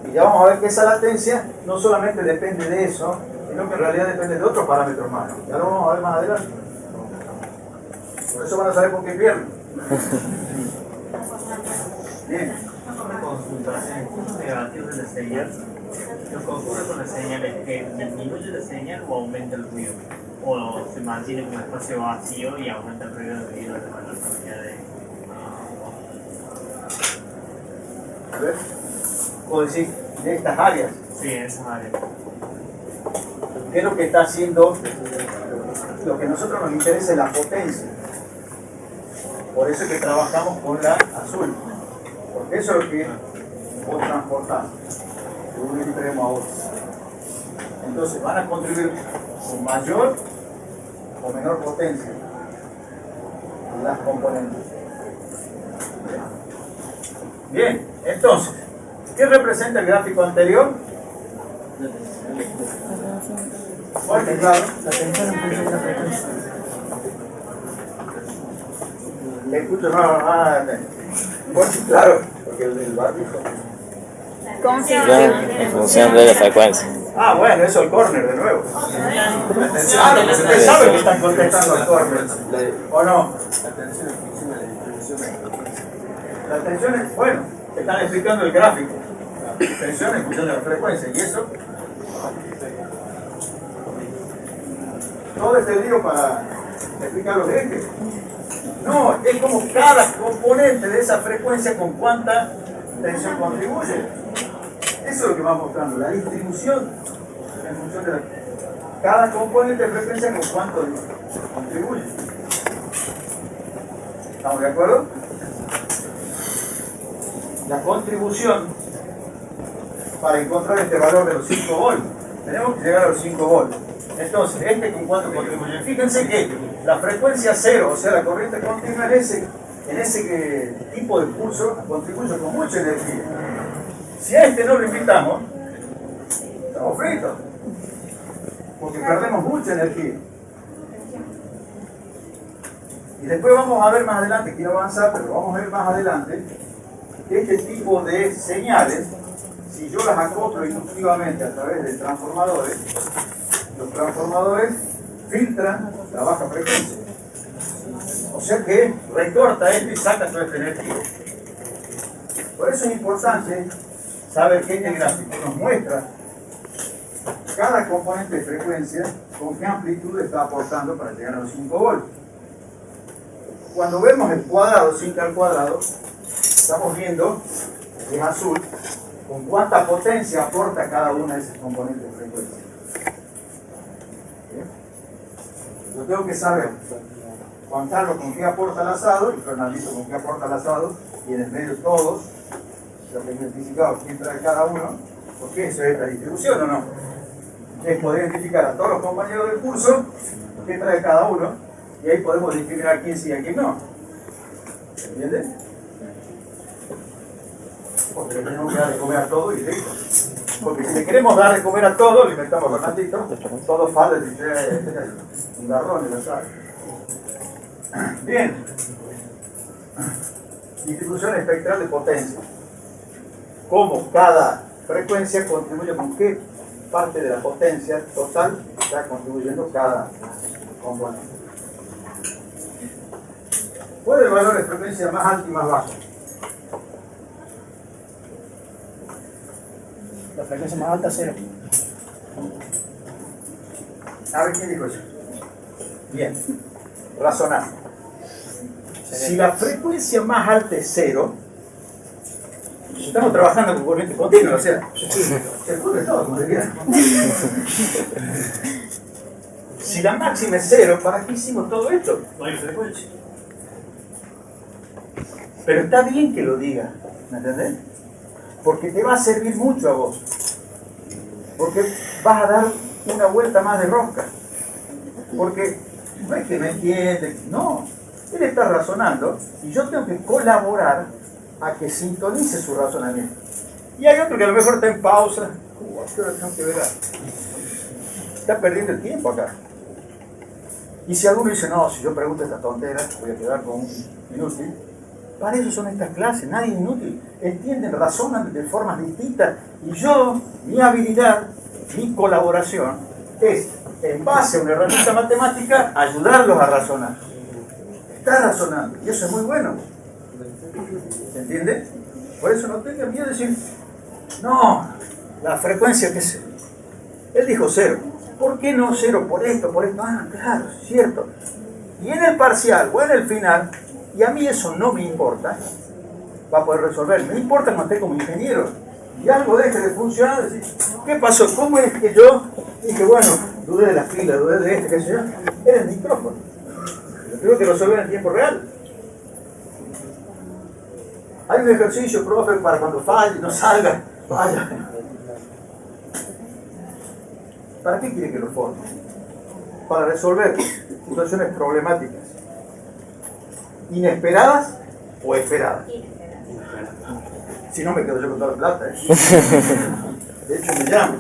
Y ya vamos a ver que esa latencia no solamente depende de eso, sino que en realidad depende de otros parámetros más. Ya lo vamos a ver más adelante. Por eso van a saber con qué pierden. Bien. Una consulta, en el curso negativo de la señal, lo que ocurre con la señal es que disminuye la señal o aumenta el ruido, o se mantiene como espacio vacío y aumenta el ruido debido a la mayor cantidad de... A ver, puedo decir, de estas áreas, Sí, esas áreas. ¿qué es lo que está haciendo? Lo que a nosotros nos interesa es la potencia. Por eso es que trabajamos con la azul. Porque eso es lo que vos transportás de un extremo a otro. Entonces van a contribuir con mayor o menor potencia las componentes. Bien, entonces, ¿qué representa el gráfico anterior? Fuerte, claro. La tensión en función de la frecuencia. Le escucho, bueno, claro, porque el barbijo. ¿Cómo se En función de la frecuencia. Ah, bueno, eso el corner de nuevo. Claro, ustedes saben que están contestando al corner, ¿o no? La tensión en función de la distribución de la frecuencia. La tensión es, bueno, están explicando el gráfico. Tensión en función de la frecuencia, y eso. Todo este lío para explicar los ejes. No, es como cada componente de esa frecuencia con cuánta tensión contribuye. Eso es lo que va mostrando, la distribución en función de cada componente de frecuencia con cuánto contribuye. ¿Estamos de acuerdo? La contribución para encontrar este valor de los 5 volts, tenemos que llegar a los 5 volts. Entonces, ¿este con cuánto contribuye? Fíjense que la frecuencia cero, o sea, la corriente continua en ese tipo de pulso contribuye con mucha energía. Si a este no lo invitamos, estamos fritos, porque perdemos mucha energía. Y después vamos a ver más adelante, quiero avanzar, pero vamos a ver más adelante, que este tipo de señales, si yo las acoplo inductivamente a través de transformadores, los transformadores filtran la baja frecuencia. O sea que recorta esto y saca toda esta energía. Por eso es importante saber que este gráfico nos muestra cada componente de frecuencia con qué amplitud está aportando para llegar a los 5 volts. Cuando vemos el cuadrado, 5 al cuadrado, estamos viendo, que es azul, con cuánta potencia aporta cada una de esas componentes de frecuencia. Yo tengo que saber, Juan Carlos con qué aporta el asado, y Fernandito con qué aporta el asado, y en el medio todos, lo que he identificado quién trae cada uno, porque eso es la distribución o no. Entonces poder identificar a todos los compañeros del curso, qué trae cada uno, y ahí podemos discriminar quién sí y a quién no. ¿Entiendes? Porque le tenemos que dar de comer a todos y listo. Porque si le queremos dar de comer a todos, le inventamos Fernandito, todos faltan un garrón y lo sabe. Bien. Distribución espectral de potencia. Cómo cada frecuencia contribuye con qué parte de la potencia total está contribuyendo cada componente. ¿Cuál es el valor de frecuencia más alto y más bajo? La frecuencia más alta, 0. A ver, ¿quién dijo eso? Bien, razonar. Si la frecuencia más alta es 0, estamos trabajando con corriente continua, o sea, se ocurre todo, como diría. Si la máxima es 0, ¿para qué hicimos todo esto? No hay frecuencia. Pero está bien que lo diga, ¿me entendés? Porque te va a servir mucho a vos. Porque vas a dar una vuelta más de rosca. Porque no es que me entiende, no. Él está razonando y yo tengo que colaborar a que sintonice su razonamiento. Y hay otro que a lo mejor está en pausa. ¿A qué hora tengo que ver? Está perdiendo el tiempo acá. Y si alguno dice, no, si yo pregunto esta tontera, voy a quedar con un inútil. Para eso son estas clases, nadie es inútil. Entienden, razonan de formas distintas. Y yo, mi habilidad, mi colaboración, es, en base a una herramienta matemática, ayudarlos a razonar. Está razonando, y eso es muy bueno. ¿Se entiende? Por eso no tengan miedo de decir, no, la frecuencia que es 0. Él dijo 0. ¿Por qué no 0? Por esto, por esto. Ah, claro, cierto. Y en el parcial o en el final, y a mí eso no me importa, va a poder resolver. Me importa cuando esté como ingeniero y algo deje de funcionar, decir, ¿qué pasó? ¿Cómo es que yo dije, bueno, dudé de la fila, dudé de este, qué sé yo? Era el micrófono. Lo tengo que resolver en tiempo real. Hay un ejercicio, profe, para cuando falle, no salga, vaya. ¿Para qué quiere que lo forme? Para resolver situaciones problemáticas. ¿Inesperadas o esperadas? Si no, me quedo yo con toda la plata, ¿eh? De hecho, me llamo.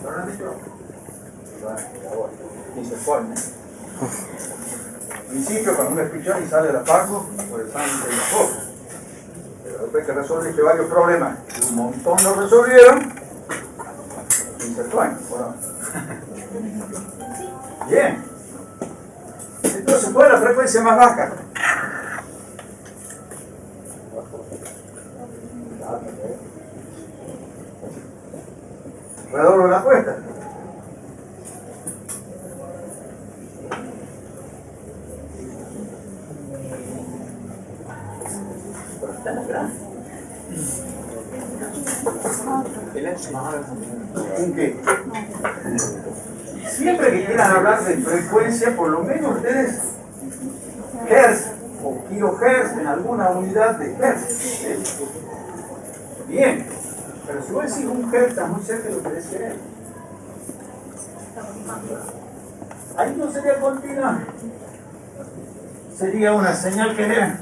¿No lo han dicho? Ni se pone. Al principio, cuando uno es pichón y sale de la Paco, pues sale de la boca. Pero después que resolviste varios problemas, un montón lo resolvieron, y se pone. Bueno. Bien. Entonces, ¿cuál es la frecuencia más baja? Redoblo la apuesta. Pero está en la granja. ¿En qué? Siempre que quieran hablar de frecuencia, por lo menos ustedes hertz o kilohertz en alguna unidad de hertz. Bien, pero si vos decís un hertz, está muy cerca de lo que decía él. Ahí no sería continua, sería una señal que era.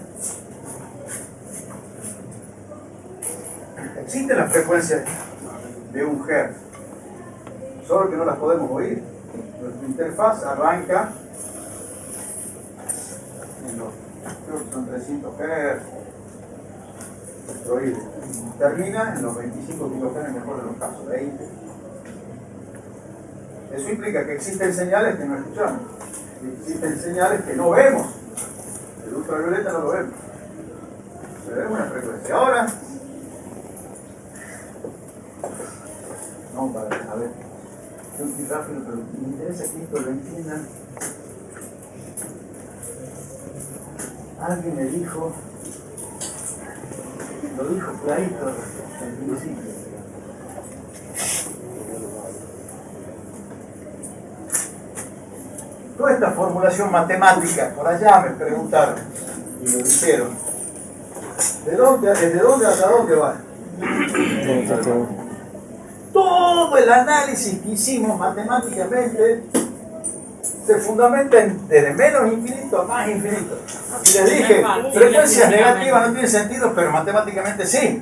Existe la frecuencia de un hertz, solo que no las podemos oír. Nuestra interfaz arranca en los, creo que son 300 Hz, oído. Termina en los 25 kHz en el mejor de los casos, 20. Eso implica que existen señales que no escuchamos, y existen señales que no vemos. El ultravioleta no lo vemos, pero vemos una frecuencia. Ahora, no, para ver, yo estoy rápido, pero me interesa que esto lo entiendan. Alguien me dijo, lo dijo clarito al principio. Toda esta formulación matemática, por allá me preguntaron y lo dijeron. ¿Desde dónde hasta dónde va? Todo el análisis que hicimos matemáticamente se fundamenta desde menos infinito a más infinito. Y les dije, frecuencias negativas no tienen sentido, pero matemáticamente sí.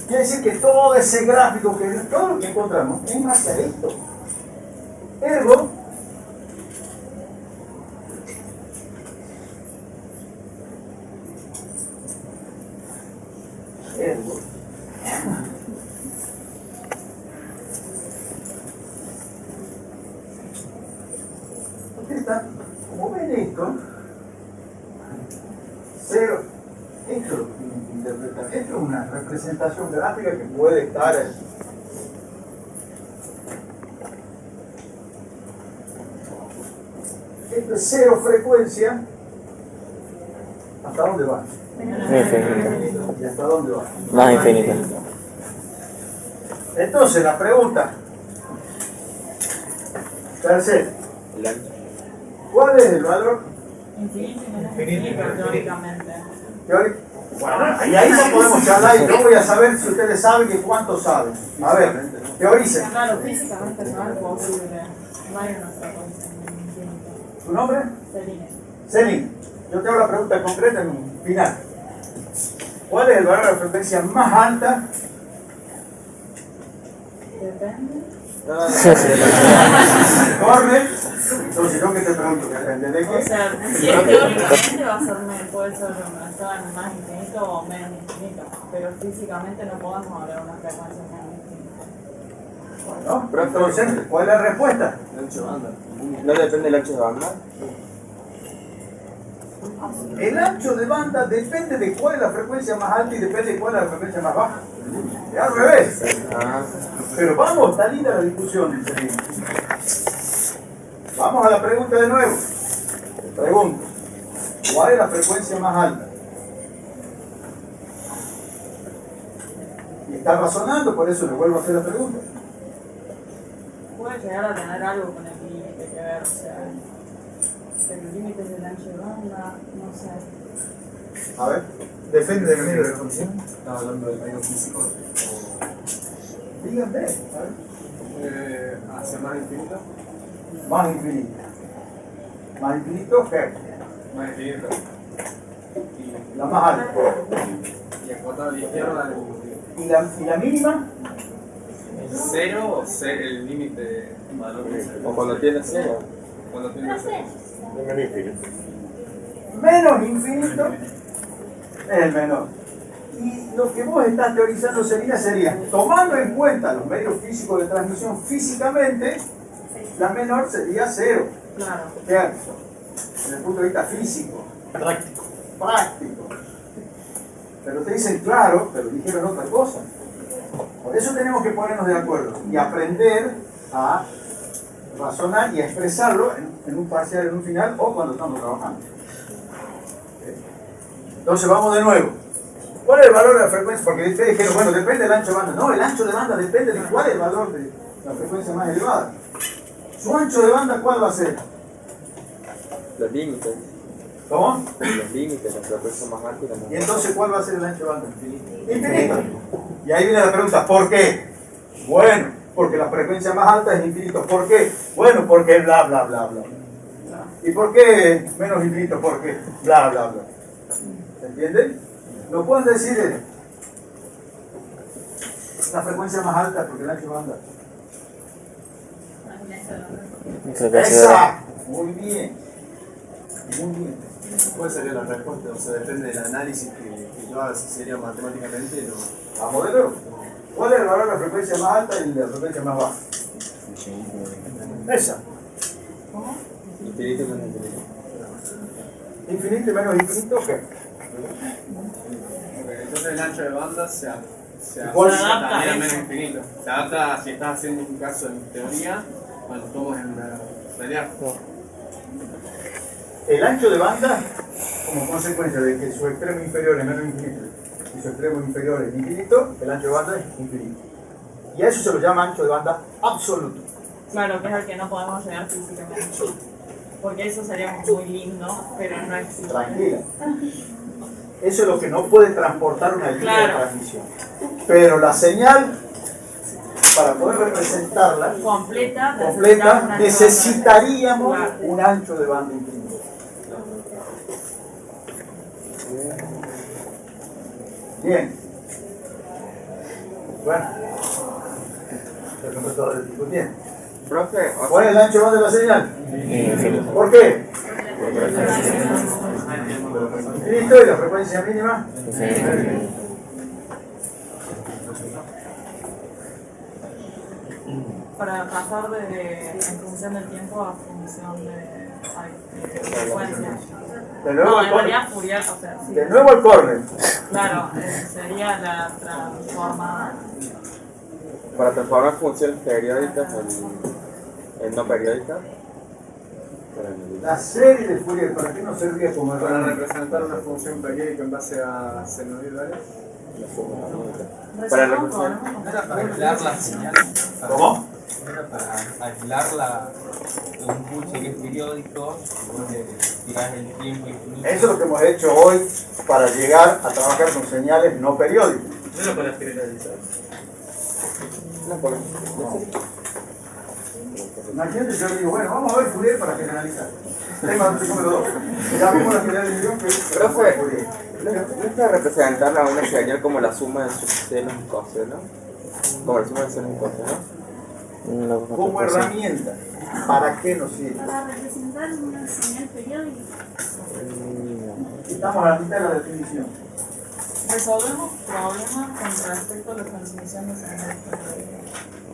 Quiere decir que todo ese gráfico, todo lo que encontramos, es más que esto. Ergo, ¿por qué está como cero. Esto es lo que tienen que interpretar. Esto es una representación gráfica que puede estar ahí. Esto es cero frecuencia. ¿Hasta dónde va? Infinito. ¿Y hasta dónde va? Más infinito. Entonces, la pregunta. Tercero. ¿Cuál es el valor Infinito y menos infinito, teóricamente. teórico? Bueno, y ahí ya podemos charlar y yo voy a saber si ustedes saben y cuánto saben. A ver, teoricen. Claro, físicamente no es posible. No hay una frecuencia infinita. ¿Tu nombre? Celine. Celine. Yo te hago la pregunta concreta en un final. ¿Cuál es el valor de la frecuencia más alta? Depende. Corre. Entonces, yo que te pregunto, ¿depende de O qué? sea, si es teóricamente va a ser, puede ser más infinito o menos infinito, pero físicamente no podemos hablar de una frecuencia menos infinita. ¿No? Pero entonces, ¿cuál es la respuesta? El ancho de banda. ¿No depende del ancho de banda? El ancho de banda depende de cuál es la frecuencia más alta y depende de cuál es la frecuencia más baja. Es al revés. Pero vamos, está linda la discusión. Vamos a la pregunta de nuevo. Pregunto, ¿cuál es la frecuencia más alta? Y está razonando, por eso le vuelvo a hacer la pregunta. Puede llegar a tener algo con el límite que ver, o sea, el límite del ancho de banda, no sé. A ver, depende del medio de la función. Estaba hablando del medio físico. Díganme, a ver. Hacia más infinito. Más infinito. Más infinito, ¿qué? Más infinito. La más alta. Y a cuota a la izquierda ¿Y la mínima? el cero o el límite valor de cero. O cuando tienes cero. Cuando tiene cero. Menos infinito es el menor. Y lo que vos estás teorizando sería, tomando en cuenta los medios físicos de transmisión físicamente, la menor sería cero. Claro. ¿Cierto? Desde el punto de vista físico. Práctico. Práctico. Pero te dicen claro, pero dijeron otra cosa. Por eso tenemos que ponernos de acuerdo y aprender a razonar y a expresarlo en un parcial, en un final o cuando estamos trabajando. Entonces vamos de nuevo. ¿Cuál es el valor de la frecuencia? Porque ustedes dijeron, bueno, depende del ancho de banda. No, el ancho de banda depende de cuál es el valor de la frecuencia más elevada. ¿Su ancho de banda cuál va a ser? Los límites. ¿Cómo? Los límites, la frecuencia más alta y la más Y entonces, ¿cuál va a ser el ancho de banda? Infinito. Y ahí viene la pregunta, ¿por qué? Bueno, porque la frecuencia más alta es infinito. ¿Por qué? Bueno, porque bla, bla, bla, bla. ¿Y por qué menos infinito? Porque bla, bla, bla. ¿Se entiende? No pueden decir la frecuencia más alta porque el ancho de banda. Exacto. Muy bien. Muy bien. ¿Cuál sería la respuesta? O sea, depende del análisis que yo haga, si sería matemáticamente o... Vamos de nuevo. ¿Cuál es el valor de la frecuencia más alta y la frecuencia más baja? Esa. Infinito y menos infinito. Infinito y menos infinito, ¿qué? Entonces el ancho de banda se ¿Cuál? adapta también a menos infinito. Se adapta si estás haciendo un caso en teoría, cuando tomas en la realidad. El ancho de banda, como consecuencia de que su extremo inferior es menos infinito y su extremo inferior es infinito, el ancho de banda es infinito. Y a eso se lo llama ancho de banda absoluto. Claro, que es al que no podemos llegar físicamente. Porque eso sería muy lindo, pero no existe. Tranquila. Eso es lo que no puede transportar una línea de Claro. transmisión. Pero la señal, para poder representarla Completa, completa, necesitaríamos Claro. un ancho de banda infinito. Bien. Bueno. Bien. Profe, ¿Cuál es el ancho de banda de la señal? infinito. ¿Por qué? Infinito y la frecuencia mínima. Para pasar de en función del tiempo a función de frecuencias. De nuevo No, al en córner. realidad Fourier, o sea, sí. De nuevo al córner. Claro, sería la transformada. Para transformar funciones periódicas en no periódicas. La serie de Fourier, ¿para qué nos servía como Para herramienta? representar una función periódica en base a senoidales. Para Resolvamos representar. problemas. Era para aislar la señal. ¿Cómo? Era para aislar un pulso que es periódico, y vos le tirás el tiempo infinito. Eso es lo que hemos hecho hoy para llegar a trabajar con señales no periódicas. No lo puedes generalizar. No, por Imagínate, yo digo, bueno, vamos a ver Fourier para generalizar. Tema número 2. Ya vimos la generalización que es Profe, Fourier. ¿no es para representar a una señal como la suma de sus senos y cosenos? Como la suma de senos y cosenos. Como herramienta, ¿para qué nos sirve? Para representar una señal periódica. Estamos a la mitad de la definición. Resolvemos problemas con respecto a la transmisión de señales periódicas.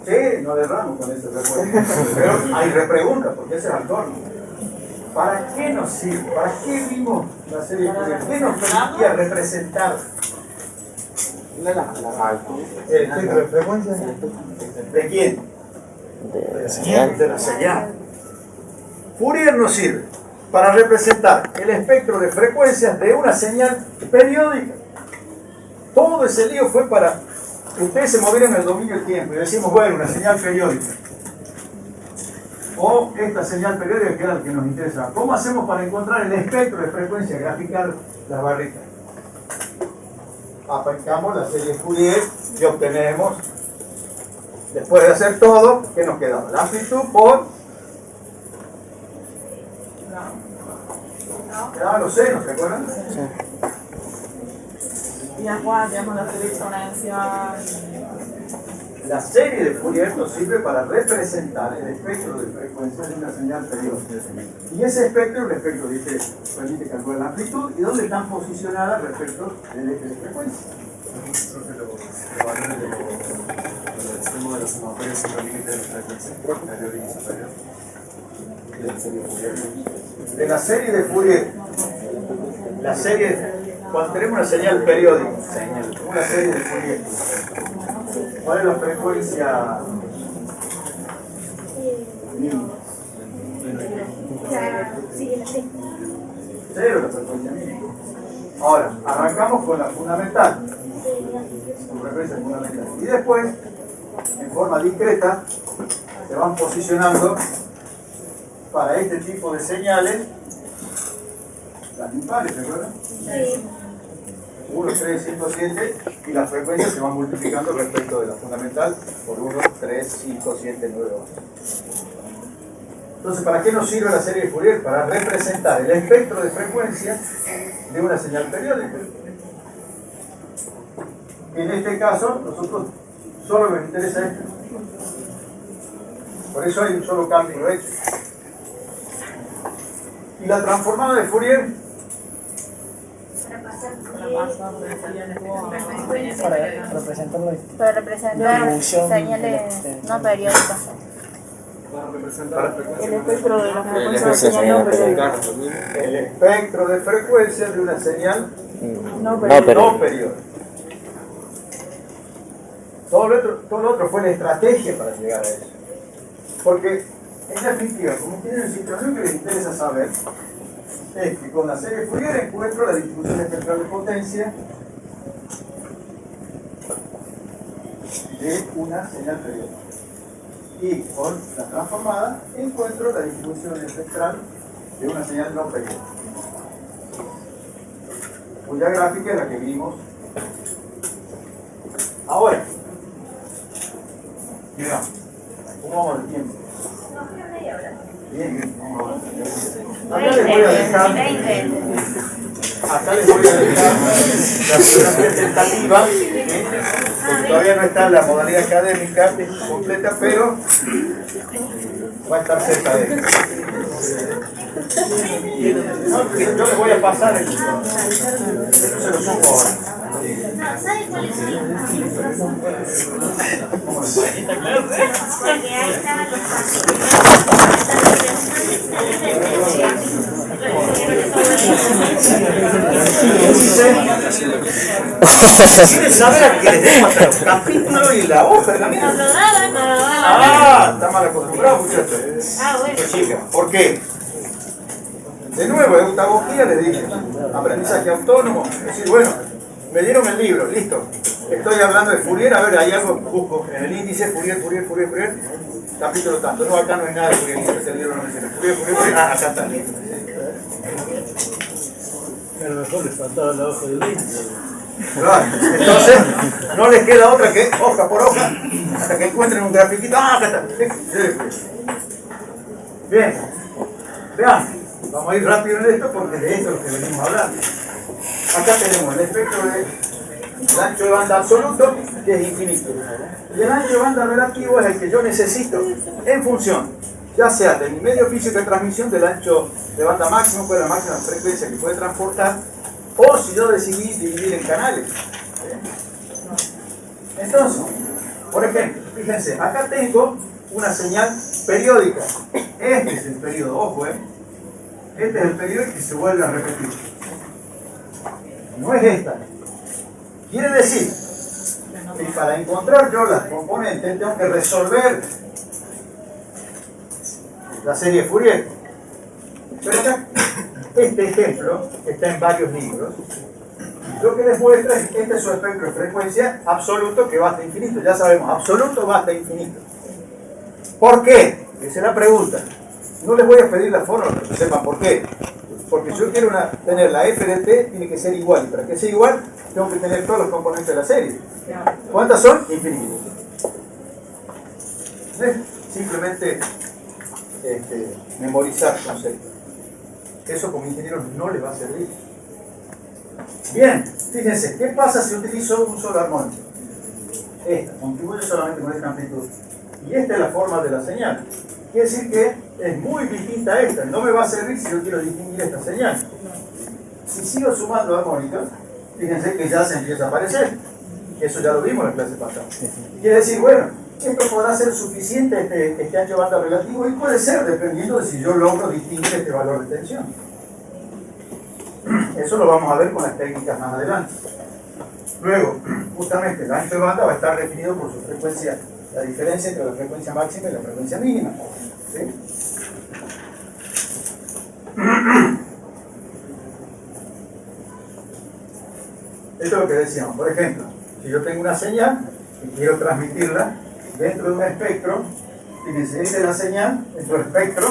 Sí, no derramos con esa respuesta. Pero hay repreguntas, porque ese es el torno. ¿Para qué nos sirve? ¿Para qué vimos la serie de Fourier? ¿Qué nos permitía representar La el espectro de frecuencia? ¿De quién? De la señal. De la señal. Fourier nos sirve para representar el espectro de frecuencias de una señal periódica. Todo ese lío fue para que ustedes se movieran en el dominio del tiempo y decimos, bueno, una señal periódica. O esta señal periódica que era la que nos interesa. ¿Cómo hacemos para encontrar el espectro de frecuencia, graficar las barritas? Aplicamos la serie Fourier y obtenemos, después de hacer todo, ¿qué nos quedaba? La amplitud por... Quedaban los senos, ¿se acuerdan? Y después tenemos la serie exponencial. La serie de Fourier nos sirve para representar el espectro de frecuencia de una señal periódica. Y ese espectro es el espectro que permite calcular la amplitud y dónde están posicionadas respecto del eje de frecuencia. Los valores del extremo de los semaforios son límites de la frecuencia inferior y superior. De la serie Fourier. De la serie de Fourier, la serie, cuando tenemos una señal periódica, una serie de Fourier, ¿cuál es la frecuencia mínima? Sí, la sé. Cero la frecuencia mínima. Ahora, arrancamos con la fundamental, con frecuencia fundamental. Y después, en forma discreta, se van posicionando para este tipo de señales las impares, ¿se acuerdan? Sí. 1, 3, 5, 7 y las frecuencias se van multiplicando respecto de la fundamental por 1, 3, 5, 7, 9, 8. Entonces, ¿para qué nos sirve la serie de Fourier? Para representar el espectro de frecuencia de una señal periódica. En este caso, nosotros solo nos interesa esto. Por eso hay un solo cálculo hecho. Y la transformada de Fourier, Para representarlo. Para representar Distribución señales de- no periódicas. Para representar la frecuencia. El espectro de la El frecuencia de ejercicio señal no periódica. el espectro de frecuencia de una señal No no periódica. periódica. Todo lo otro fue la estrategia para llegar a eso. Porque, en definitiva, como tienen una situación que les interesa saber, es que con la serie Fourier encuentro la distribución espectral de potencia de una señal periódica. Y con la transformada encuentro la distribución espectral de una señal no periódica, cuya gráfica es la que vimos ahora. Mira, ¿cómo vamos de tiempo? Bien, vamos a ver. Acá les voy a dejar, acá les voy a dejar la situación tentativa, porque todavía no está la modalidad académica completa, pero va a estar cerca de eso. Yo les voy a pasar el... Esto se lo supo ahora. ¿Sabe cuál es el? Porque ahí estaban los ¿Quieren saber a qué les demos hasta el capítulo y la hoja de la mierda? no lo daban. Ah, está mal acostumbrado, muchachos. Ah, bueno. Chica, ¿por qué? De nuevo, de pedagogía les dije, aprendizaje autónomo, es decir, bueno, me dieron el libro, listo. Estoy hablando de Fourier, a ver, hay algo, busco en el índice, Fourier, capítulo tanto. No, acá no hay nada de Fourier, ese libro no me sirve. Fourier, acá está. A lo mejor les faltaba la hoja del índice. Claro. Entonces, no les queda otra que hoja por hoja, hasta que encuentren un grafiquito. ¡Ah, acá está! Bien, vean, vamos a ir rápido en esto porque de esto es lo que venimos hablando. Acá tenemos el espectro del ancho de banda absoluto, que es infinito. Y el ancho de banda relativo es el que yo necesito en función, ya sea de mi medio físico de transmisión, del ancho de banda máximo, que es la máxima frecuencia que puede transportar, o si yo decidí dividir en canales. Entonces, por ejemplo, fíjense, acá tengo una señal periódica. Este es el periodo, ojo, este es el periodo que se vuelve a repetir. No es esta. Quiere decir que para encontrar yo las componentes tengo que resolver la serie Fourier. Pero acá, este ejemplo, que está en varios libros, lo que les muestra es que este es su espectro de frecuencia absoluto que va hasta infinito. Ya sabemos, absoluto va hasta infinito. ¿Por qué? Esa es la pregunta. No les voy a pedir la fórmula para que sepan por qué. Porque si yo quiero tener la f de t, tiene que ser igual. Y para que sea igual, tengo que tener todos los componentes de la serie. ¿Cuántas son? Infinitas. Simplemente memorizar conceptos. Eso como ingeniero no le va a servir. Bien, fíjense, ¿qué pasa si utilizo un solo armónico? Esta, contribuye solamente con esta amplitud. Y esta es la forma de la señal. Quiere decir que es muy distinta a esta. No me va a servir si yo quiero distinguir esta señal. Si sigo sumando armónicos, fíjense que ya se empieza a aparecer. Eso ya lo vimos en la clase pasada. Quiere decir, bueno, esto podrá ser suficiente, este ancho de banda relativo, y puede ser, dependiendo de si yo logro distinguir este valor de tensión. Eso lo vamos a ver con las técnicas más adelante. Luego, justamente el ancho de banda va a estar definido por su frecuencia, la diferencia entre la frecuencia máxima y la frecuencia mínima. ¿Sí? Esto es lo que decíamos. Por ejemplo, si yo tengo una señal y quiero transmitirla dentro de un espectro, fíjense, esta es la señal dentro del espectro,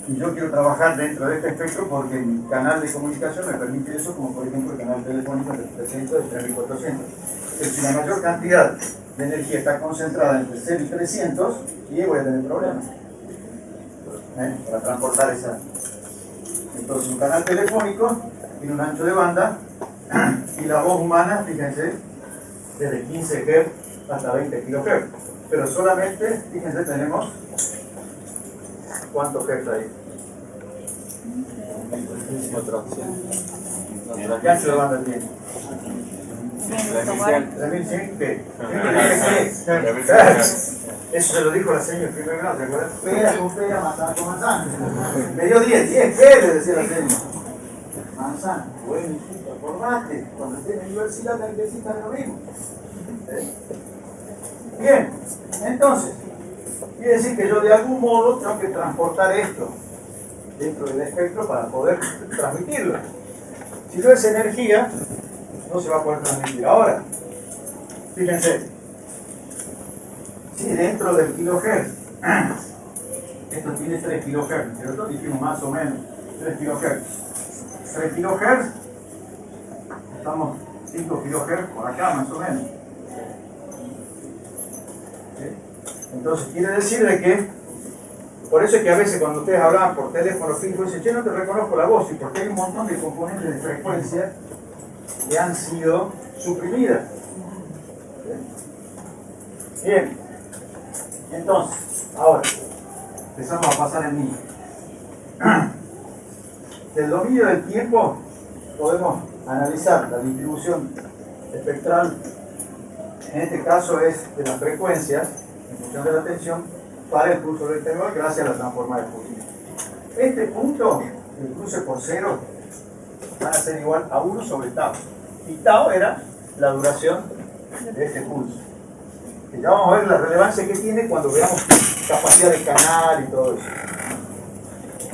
y yo quiero trabajar dentro de este espectro porque mi canal de comunicación me permite eso, como por ejemplo el canal telefónico de 300 y 3400. Pero si la mayor cantidad de energía está concentrada entre 0 y 300, y voy a tener problemas para transportar esa. Entonces un canal telefónico tiene un ancho de banda y la voz humana, fíjense, desde 15 Hz hasta 20 kHz. Pero solamente, fíjense, tenemos ¿cuántos Hz hay? ¿Qué ancho de banda tiene? 3100, ¿qué? Eso se lo dijo la señora en primer grado, ¿se acuerdan? Pera con pera, manzana con manzana. Me dio 10 ¿qué? Le decía la señora. Manzana, bueno, hijito, acordate, cuando estés en la universidad necesitas lo mismo. Bien, entonces, quiere decir que yo de algún modo tengo que transportar esto dentro del espectro para poder transmitirlo. Si no es energía, no se va a poder transmitir. Ahora, fíjense, si dentro del kilohertz, esto tiene 3 kHz, ¿cierto? Dijimos más o menos 3 kHz. 3 kHz, estamos 5 kHz por acá más o menos. Entonces quiere decir de que, por eso es que a veces cuando ustedes hablaban por teléfono fijo, dicen, che, no te reconozco la voz, y porque hay un montón de componentes de frecuencia que han sido suprimidas. Bien, entonces, ahora, empezamos a pasar el niño. del dominio del tiempo podemos analizar la distribución espectral, en este caso es de las frecuencias, en función de la tensión, para el pulso rectangular gracias a la transformada de Fourier. Este punto, el cruce por cero, va a ser igual a 1 sobre tau. Y tau era la duración de este pulso. Que ya vamos a ver la relevancia que tiene cuando veamos capacidad de canal y todo eso.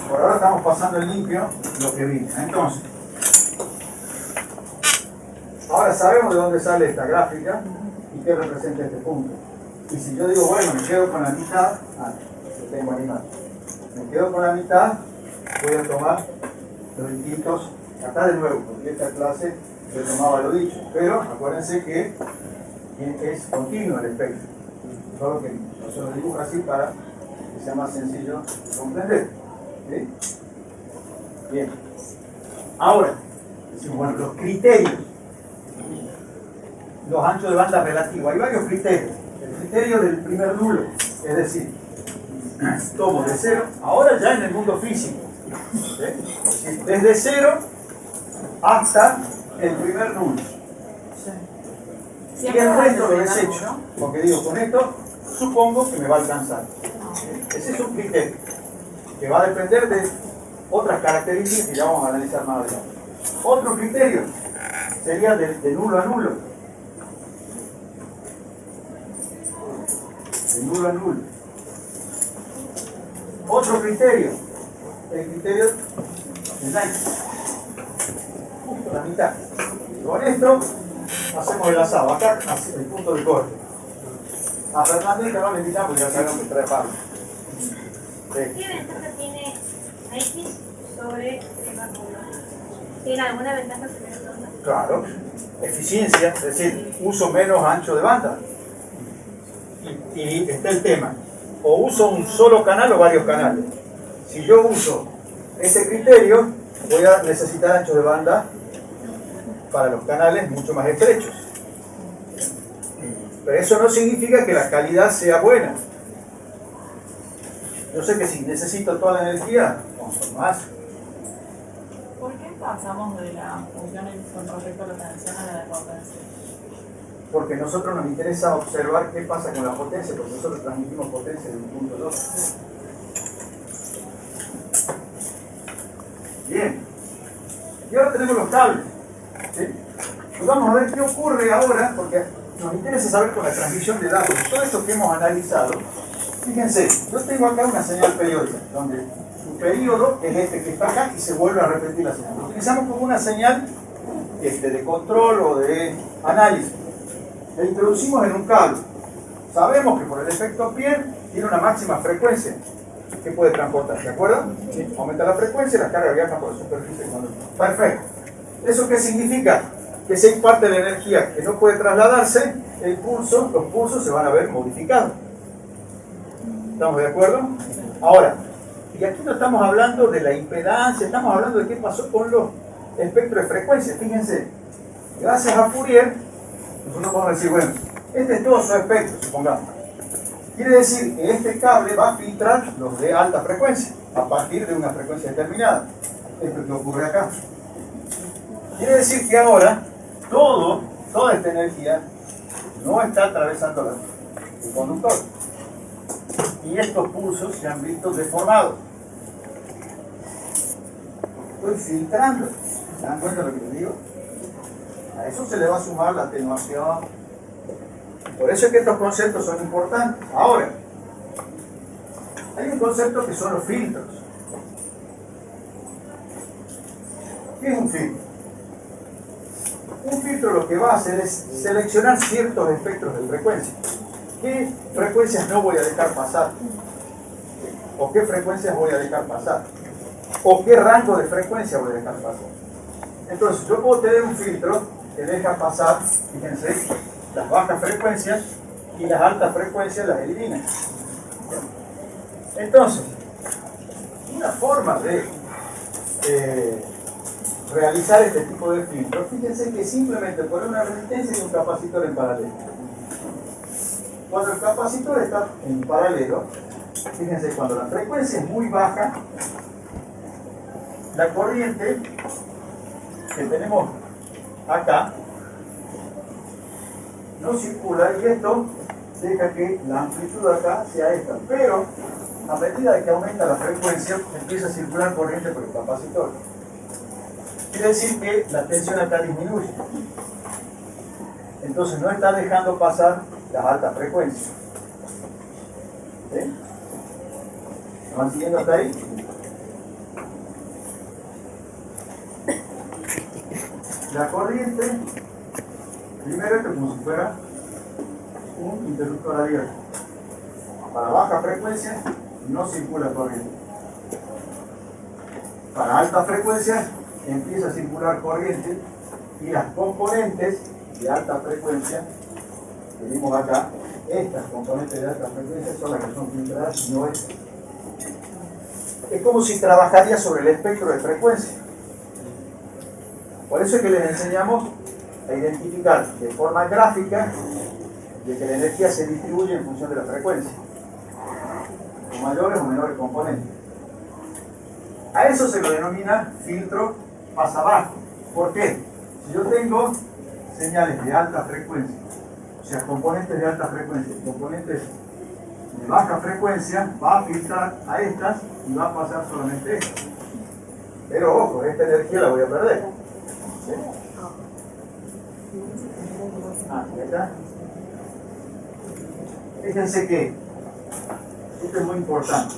Por ahora estamos pasando en limpio lo que vimos. Entonces, ahora sabemos de dónde sale esta gráfica y qué representa este punto. Y si yo digo, bueno, me quedo con la mitad, yo tengo animal. Me quedo con la mitad, voy a tomar los distintos, acá de nuevo, porque esta clase yo tomaba lo dicho, pero acuérdense que es continuo el espectro. Solo que yo lo dibujo así para que sea más sencillo de comprender. ¿Sí? Bien. Ahora, decimos, bueno, los criterios. Los anchos de banda relativos. Hay varios criterios. El criterio del primer nulo, es decir, tomo de cero, ahora ya en el mundo físico. ¿Sí? Es decir, desde cero hasta el primer nulo. Y el resto lo desecho, ¿no? Porque digo, con esto supongo que me va a alcanzar. Ese es un criterio que va a depender de otras características que ya vamos a analizar más adelante. Otro criterio sería de nulo a nulo. De nulo a nulo. Otro criterio, el criterio de Knight. Justo la mitad. Con esto hacemos el asado, acá el punto de corte. A Fernández no le invitamos, ya sabemos que trae pan. ¿Qué ventaja tiene X sobre el vacío? ¿Tiene alguna ventaja sobre el onda? Claro, eficiencia, es decir, uso menos ancho de banda. Y está el tema, o uso un solo canal o varios canales. Si yo uso este criterio, voy a necesitar ancho de banda para los canales mucho más estrechos. Pero eso no significa que la calidad sea buena. Yo sé que si necesito toda la energía, consumo más. ¿Por qué pasamos de la función con respecto a la tensión a la de potencia? Porque a nosotros nos interesa observar qué pasa con la potencia, porque nosotros transmitimos potencia de un punto al otro. Bien. Y ahora tenemos los cables. ¿Sí? Pues vamos a ver qué ocurre ahora, porque nos interesa saber con la transmisión de datos. Todo esto que hemos analizado, fíjense, yo tengo acá una señal periódica, donde su periodo es este que está acá y se vuelve a repetir la señal. Lo utilizamos como una señal de control o de análisis. La introducimos en un cable. Sabemos que por el efecto Pierre tiene una máxima frecuencia que puede transportar, ¿de acuerdo? ¿Sí? Aumenta la frecuencia y la carga viaja por la superficie. Perfecto. ¿Eso qué significa? Que si hay parte de la energía que no puede trasladarse, los pulsos se van a ver modificados. ¿Estamos de acuerdo? Ahora, y aquí no estamos hablando de la impedancia, estamos hablando de qué pasó con los espectros de frecuencia. Fíjense, gracias a Fourier, nosotros podemos decir, bueno, este es todo su espectro, supongamos. Quiere decir que este cable va a filtrar los de alta frecuencia, a partir de una frecuencia determinada. Esto que ocurre acá. Quiere decir que ahora, toda esta energía no está atravesando el conductor. Y estos pulsos se han visto deformados. Estoy filtrando. ¿Se dan cuenta de lo que les digo? A eso se le va a sumar la atenuación. Por eso es que estos conceptos son importantes. Ahora, hay un concepto que son los filtros. ¿Qué es un filtro? Un filtro lo que va a hacer es seleccionar ciertos espectros de frecuencia. ¿Qué frecuencias no voy a dejar pasar? ¿O qué frecuencias voy a dejar pasar? ¿O qué rango de frecuencia voy a dejar pasar? Entonces, yo puedo tener un filtro que deja pasar, fíjense, las bajas frecuencias y las altas frecuencias las elimina. Entonces, una forma de realizar este tipo de filtros, fíjense que simplemente poner una resistencia y un capacitor en paralelo. Cuando el capacitor está en paralelo, fíjense, cuando la frecuencia es muy baja, la corriente que tenemos acá no circula y esto deja que la amplitud acá sea esta, pero a medida de que aumenta la frecuencia empieza a circular corriente por el capacitor. Quiere decir que la tensión acá disminuye, entonces no está dejando pasar las altas frecuencias. ¿Sí? ¿Van siguiendo hasta ahí? La corriente, primero esto es como si fuera un interruptor abierto. Para baja frecuencia no circula corriente. Para alta frecuencia empieza a circular corriente y las componentes de alta frecuencia que vimos acá, estas componentes de alta frecuencia son las que son filtradas y no estas. Es como si trabajaría sobre el espectro de frecuencia. Por eso es que les enseñamos a identificar de forma gráfica de que la energía se distribuye en función de la frecuencia, con mayores o menores componentes. A eso se lo denomina filtro pasabajo. ¿Por qué? Si yo tengo señales de alta frecuencia, o sea, componentes de alta frecuencia y componentes de baja frecuencia, va a filtrar a estas y va a pasar solamente estas. Pero ojo, esta energía la voy a perder. ¿Sí? ¿Ya está? Fíjense que esto es muy importante.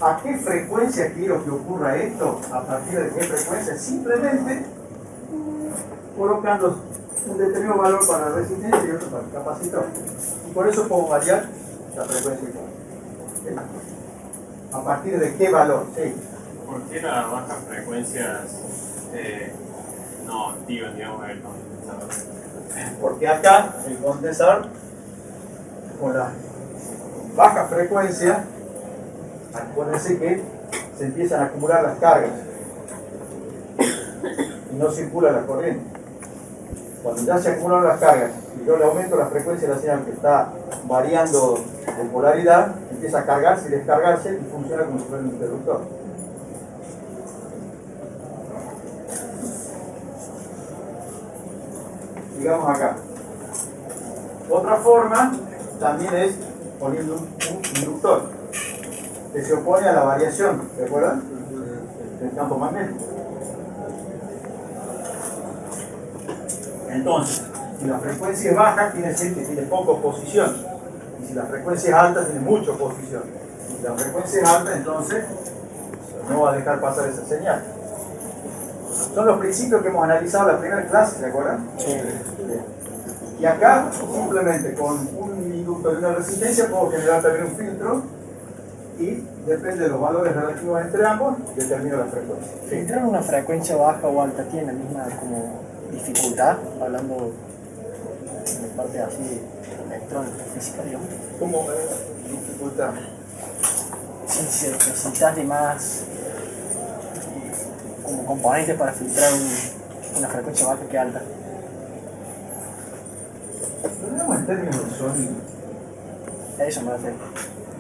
¿A qué frecuencia quiero que ocurra esto? ¿A partir de qué frecuencia? Simplemente colocando un determinado valor para la resistencia y otro para el capacitor. Y por eso puedo variar la frecuencia. ¿Sí? ¿A partir de qué valor? Sí. ¿Por qué las bajas frecuencias no activan, digamos, el condensador? Porque acá el condensador con la baja frecuencia, acuérdense que se empiezan a acumular las cargas y no circula la corriente. Cuando ya se acumulan las cargas y yo le aumento la frecuencia de la señal que está variando de polaridad, empieza a cargarse y descargarse y funciona como si fuera un interruptor. Digamos acá. Otra forma también es poniendo un inductor que se opone a la variación, ¿recuerdan? Del campo magnético. Entonces, si la frecuencia es baja, quiere decir que tiene poca oposición. Y si la frecuencia es alta, tiene mucha oposición. Si la frecuencia es alta, entonces no va a dejar pasar esa señal. Son los principios que hemos analizado en la primera clase, ¿se acuerdan? Sí. Y acá, simplemente con un inductor y una resistencia, puedo generar también un filtro y depende de los valores relativos entre ambos, determino la frecuencia. ¿Filtrar una frecuencia baja o alta tiene la misma como dificultad, hablando de parte así electrónica, física, digamos? ¿Cómo dificultad? Si necesitas de más como componente para filtrar una frecuencia baja que alta. Lo tenemos en términos de sonido. Eso me hace.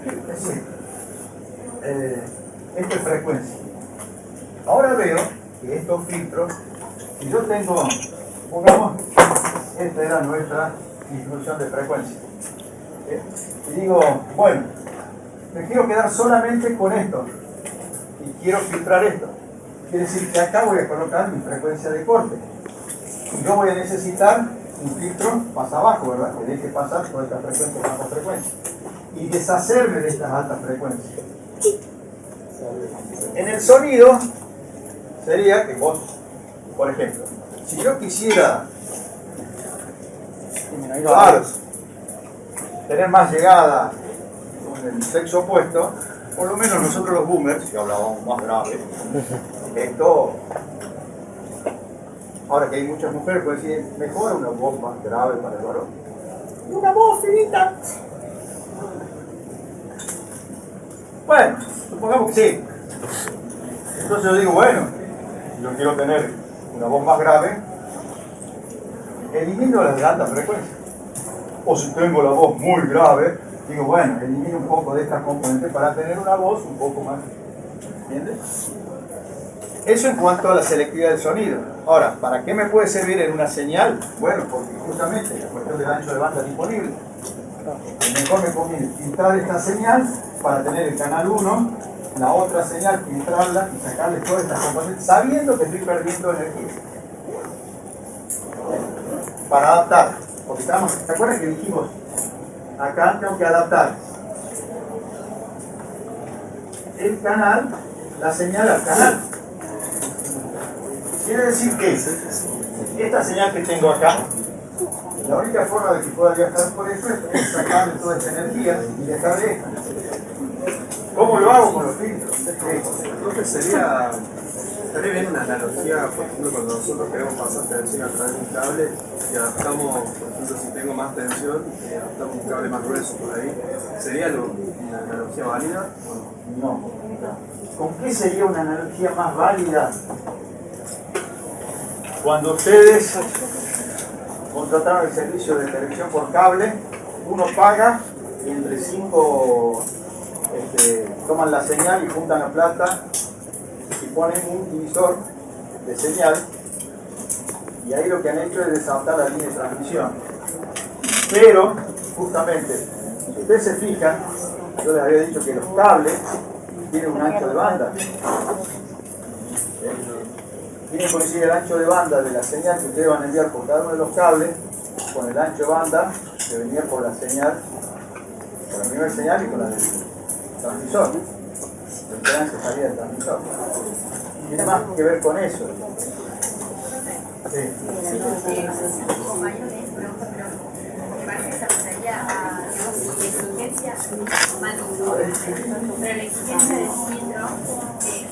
Es decir, esta es frecuencia. Ahora veo que estos filtros, si yo tengo, supongamos, esta era nuestra distribución de frecuencia. Y digo, bueno, me quiero quedar solamente con esto y quiero filtrar esto. Quiere decir que acá voy a colocar mi frecuencia de corte. Y yo voy a necesitar un filtro pasa abajo, ¿verdad? Que deje pasar todas estas frecuencias a bajas frecuencias. Y deshacerme de estas altas frecuencias. En el sonido sería que vos, por ejemplo, si yo quisiera tener más llegada con el sexo opuesto, por lo menos nosotros los boomers, que hablábamos más grave, esto, ahora que hay muchas mujeres, pueden decir, mejor una voz más grave para el varón. Una voz finita. Bueno, supongamos que sí. Entonces yo digo, bueno, yo quiero tener una voz más grave, elimino las de alta frecuencia. O si tengo la voz muy grave, digo, bueno, elimino un poco de estas componentes para tener una voz un poco más. ¿Entiendes? Eso en cuanto a la selectividad del sonido. Ahora, ¿para qué me puede servir en una señal? Bueno, porque justamente la cuestión del ancho de banda disponible. Mejor me conviene filtrar esta señal para tener el canal 1, la otra señal, filtrarla y sacarle todas estas componentes, sabiendo que estoy perdiendo energía. Para adaptar. Porque estamos, ¿te acuerdas que dijimos? Acá tengo que adaptar el canal, la señal al canal. Quiere decir que esta señal que tengo acá, la única forma de que pueda viajar por eso es sacarle toda esta energía y dejarle esta. ¿Cómo lo hago con los filtros? Creo que sería bien una analogía, por ejemplo, cuando nosotros queremos pasar tensión a través de un cable y adaptamos, por ejemplo, si tengo más tensión, adaptamos un cable más grueso por ahí. ¿Sería una analogía válida? No. ¿Con qué sería una analogía más válida? Cuando ustedes contrataron el servicio de televisión por cable, uno paga y entre 5 toman la señal y juntan la plata y ponen un divisor de señal, y ahí lo que han hecho es desadaptar la línea de transmisión. Pero, justamente, si ustedes se fijan, yo les había dicho que los cables tienen un ancho de banda. Tiene que coincidir el ancho de banda de la señal que ustedes van a enviar por cada uno de los cables con el ancho de banda que venía por la señal, por la primera señal y con la del transmisor. La impedancia salida del transmisor. Tiene más que ver con eso. Sí. Pero la exigencia del filtro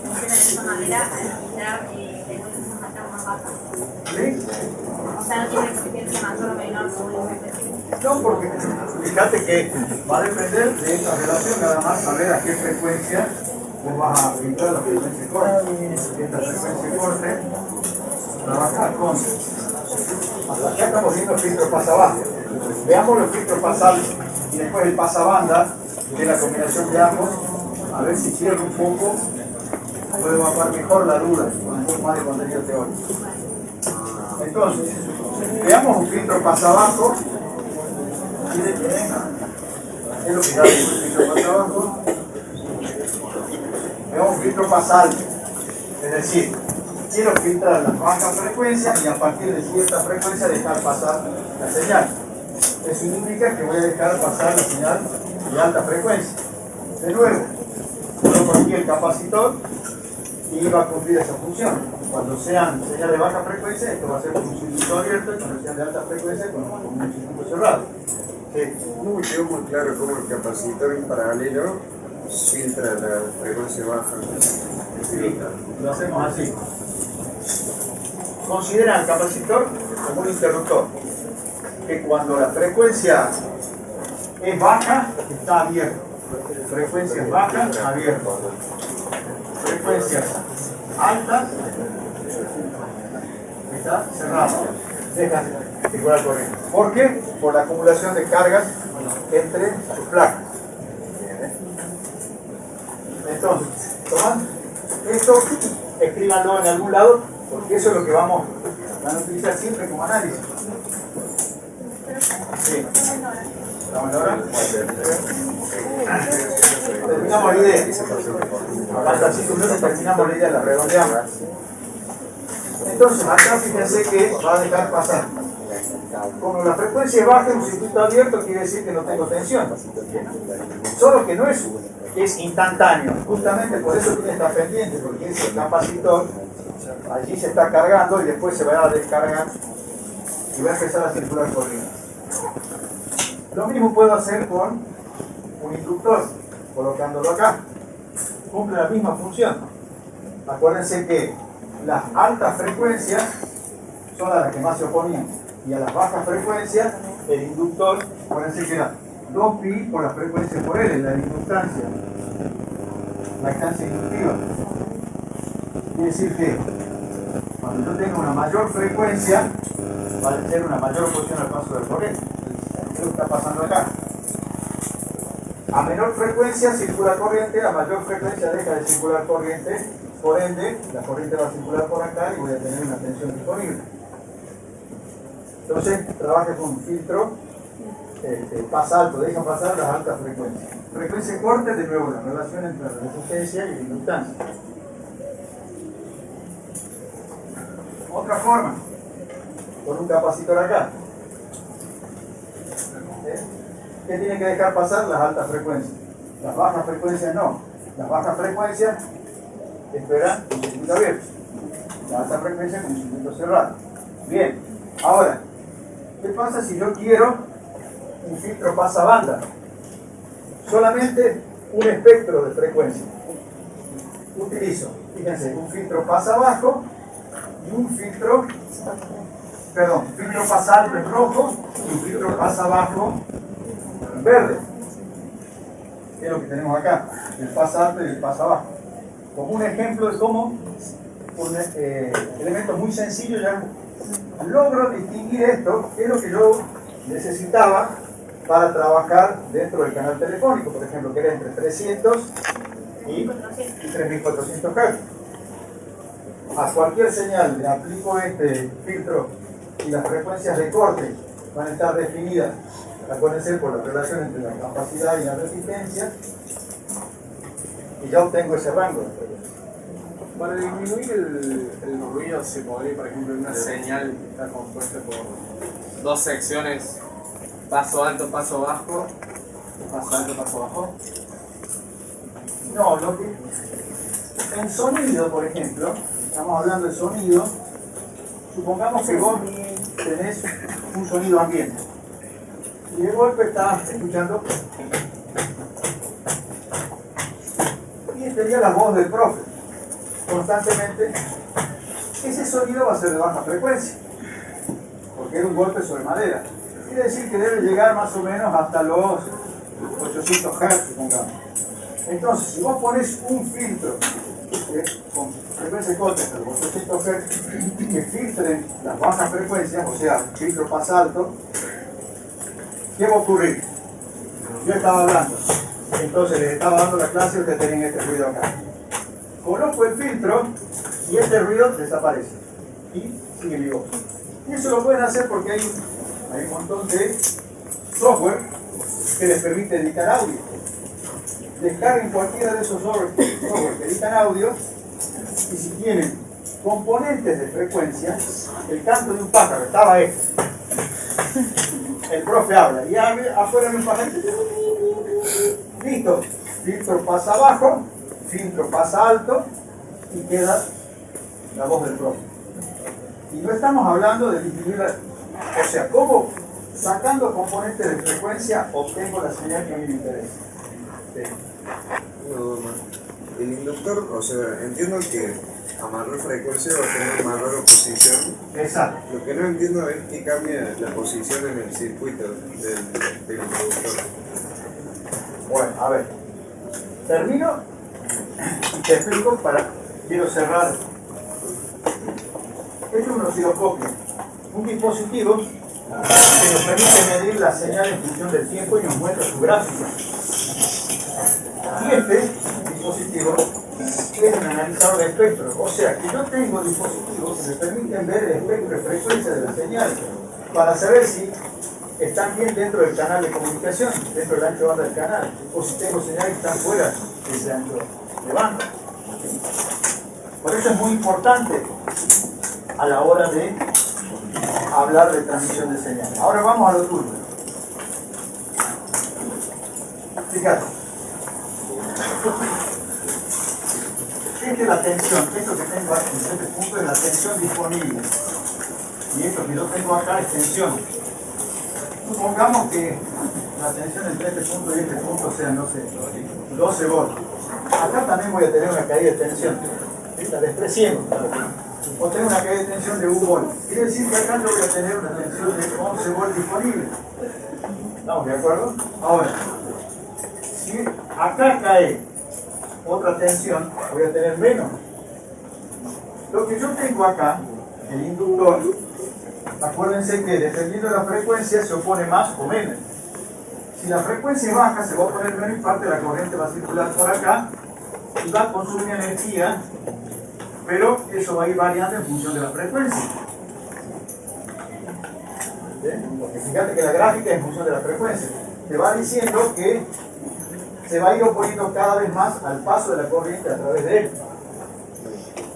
funciona de esa manera al filtrar frecuencias más bajas. ¿Sí? O sea, no tiene exigencia mayor o menor según el No, porque fíjate que va a depender de esta relación nada más saber a qué frecuencia vos vas a filtrar la frecuencia corte. Si esta frecuencia corte, trabajar con. Hasta acá estamos viendo el filtro pasabanda. Veamos los filtros pasables y después el pasabanda, que es la combinación de ambos, a ver si cierro un poco, puedo mapar mejor la duda, con un poco más de contenido teórico. Entonces, veamos un filtro pasabajo. Es lo que da el filtro pasabajo. Veamos un filtro pasal, es decir, quiero filtrar las bajas frecuencias y a partir de cierta frecuencia dejar pasar la señal. Eso indica que voy a dejar pasar la señal de alta frecuencia. De nuevo, coloco aquí el capacitor y va a cumplir esa función. Cuando sean señal de baja frecuencia, esto va a ser con un circuito abierto, y cuando sean de alta frecuencia, con un circuito cerrado. Sí. No me quedó muy claro cómo el capacitor en paralelo filtra la frecuencia baja. Sí, lo hacemos así. Considera el capacitor como un interruptor, que cuando la frecuencia es baja, está abierto. Frecuencias bajas, abierto. Frecuencias altas, está cerrado. Deja circular corriente. ¿Por qué? Por la acumulación de cargas entre sus placas. Entonces, toman esto, escríbanlo en algún lado, porque eso es lo que van a utilizar siempre como análisis. Sí. ¿Estamos en la hora? Terminamos la idea. Hasta 5 minutos terminamos la idea, la redondeamos. Entonces, acá fíjense que va a dejar pasar. Como la frecuencia es baja en un circuito abierto, quiere decir que no tengo tensión. Solo que no es instantáneo. Justamente por eso tiene que estar pendiente, porque ese capacitor allí se está cargando y después se va a descargar y va a empezar a circular corriente. Lo mismo puedo hacer con un inductor, colocándolo acá. Cumple la misma función. Acuérdense que las altas frecuencias son a las que más se oponían, y a las bajas frecuencias el inductor, acuérdense que era 2pi por la frecuencia por L, la inductancia, la instancia inductiva. Quiere decir que cuando yo tengo una mayor frecuencia, va a tener una mayor oposición al paso del corriente. Eso está pasando acá. A menor frecuencia circula corriente, a mayor frecuencia deja de circular corriente por ende, la corriente va a circular por acá y voy a tener una tensión disponible. Entonces, trabaja con un filtro, pasa alto, deja pasar las altas frecuencias. Frecuencia corta, de nuevo, la relación entre la resistencia y la inductancia. Otra forma, con un capacitor acá. ¿Qué tiene que dejar pasar? Las altas frecuencias. Las bajas frecuencias no. Las bajas frecuencias esperan un circuito abierto. Las altas frecuencias con un circuito cerrado. Bien, ahora, ¿qué pasa si yo quiero un filtro pasabanda? Solamente un espectro de frecuencia. Utilizo, fíjense, un filtro pasabajo y un filtro, filtro pasalto en rojo y un filtro pasabajo en verde. Que es lo que tenemos acá, el pasalto y el pasabajo. Como un ejemplo de cómo un elemento muy sencillo ya logro distinguir esto, que es lo que yo necesitaba para trabajar dentro del canal telefónico, por ejemplo, que era entre 300 y 3400 Hz. A cualquier señal le aplico este filtro y las frecuencias de corte van a estar definidas, acuérdense, por la relación entre la capacidad y la resistencia, y ya obtengo ese rango de frecuencia. Para disminuir el ruido se podría, por ejemplo, una señal que está compuesta por dos secciones, paso alto, paso bajo, paso alto, paso bajo. No, lo que en sonido, por ejemplo, estamos hablando de sonido, supongamos que vos tenés un sonido ambiente y de golpe estás escuchando y estaría la voz del profe constantemente. Ese sonido va a ser de baja frecuencia porque era un golpe sobre madera. Quiere decir que debe llegar más o menos hasta los 800 Hz, supongamos. Entonces, si vos pones un filtro con frecuencia corta hasta los 800 Hz que filtren las bajas frecuencias, o sea, filtro pasalto, ¿qué va a ocurrir? Yo estaba hablando, entonces les estaba dando la clase y ustedes tienen este ruido acá. Coloco el filtro y este ruido desaparece y sigue mi voz. Y eso lo pueden hacer porque hay un montón de software que les permite editar audio. Descarguen cualquiera de esos software que editan audio y si tienen componentes de frecuencia, el canto de un pájaro, estaba esto. El profe habla y afuera de un pájaro. Listo. Filtro pasa abajo, filtro pasa alto y queda la voz del profe. Y no estamos hablando de disminuir o sea, ¿cómo sacando componentes de frecuencia obtengo la señal que a mí me interesa? Sí. El inductor, o sea, entiendo que amarrar frecuencia va a tener amarrar oposición. Exacto. Lo que no entiendo es que cambia la posición en el circuito del inductor. Bueno, a ver. Termino y te explico quiero cerrar. Este es un osciloscopio, un dispositivo que nos permite medir la señal en función del tiempo y nos muestra su gráfica. Y este dispositivo es un analizador de espectro, o sea que yo tengo dispositivos que me permiten ver el espectro de frecuencia de la señal para saber si están bien dentro del canal de comunicación, dentro del ancho de banda del canal, o si tengo señales que están fuera de ese ancho de banda. Por eso es muy importante a la hora de hablar de transmisión de señal. Ahora vamos a lo tuyo. Fíjate. Esta es la tensión, esto que tengo aquí, en este punto es la tensión disponible. Y esto que yo tengo acá es tensión. Supongamos que la tensión entre este punto y este punto sea, no sé, 12 voltios. Acá también voy a tener una caída de tensión. La despreciemos. O tengo una caída de tensión de 1 volt. Quiere decir que acá yo voy a tener una tensión de 11 volts disponible. ¿Estamos de acuerdo? Ahora, si acá cae otra tensión, voy a tener menos. Lo que yo tengo acá, el inductor, acuérdense que dependiendo de la frecuencia se opone más o menos. Si la frecuencia es baja, se va a oponer menos y parte de la corriente va a circular por acá y va a consumir energía pero eso va a ir variando en función de la frecuencia. ¿Bien? Porque fíjate que la gráfica es en función de la frecuencia. Te va diciendo que se va a ir oponiendo cada vez más al paso de la corriente a través de él.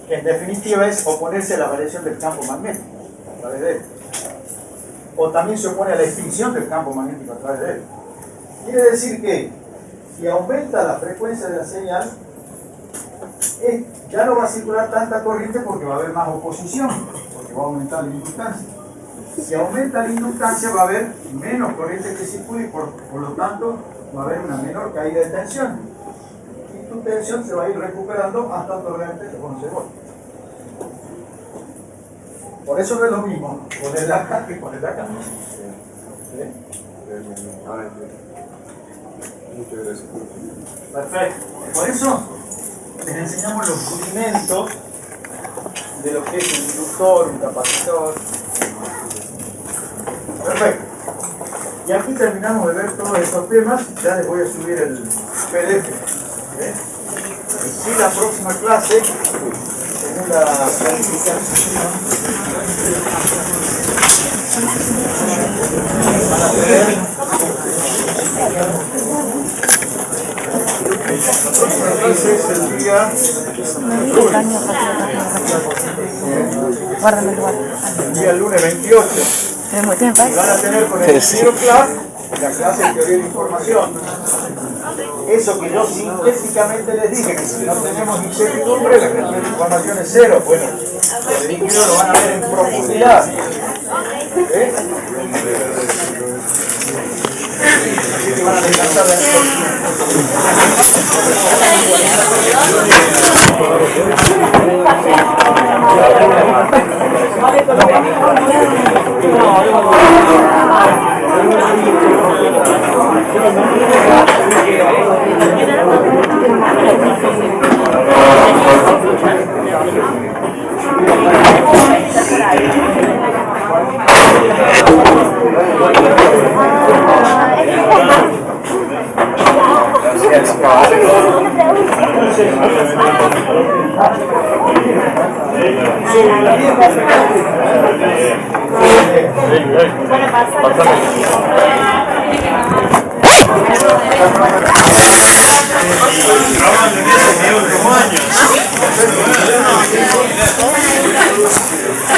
Que en definitiva es oponerse a la variación del campo magnético a través de él. O también se opone a la extinción del campo magnético a través de él. Quiere decir que si aumenta la frecuencia de la señal, ya no va a circular tanta corriente porque va a haber más oposición, porque va a aumentar la inductancia. Si aumenta la inductancia va a haber menos corriente que circula y por lo tanto va a haber una menor caída de tensión. Y tu tensión se va a ir recuperando hasta otorgarte el 11 voltios. Por eso no es lo mismo ponerla acá que ponerla acá. ¿Sí? Muchas gracias. Perfecto. Por eso les enseñamos los rudimentos de lo que es un inductor, un capacitor. Perfecto. Y aquí terminamos de ver todos estos temas. Ya les voy a subir el PDF. ¿Sí? Y si la próxima clase, según la planificación, van a tener la próxima clase es el día lunes 28. Y van a tener con el Zero Class la clase de teoría de la información. Eso que yo sintéticamente les dije, que si no tenemos incertidumbre, la teoría de la información es cero. Bueno, los líquidos lo van a ver en profundidad. Así que van a descansar de Grabando en ese de 8 años.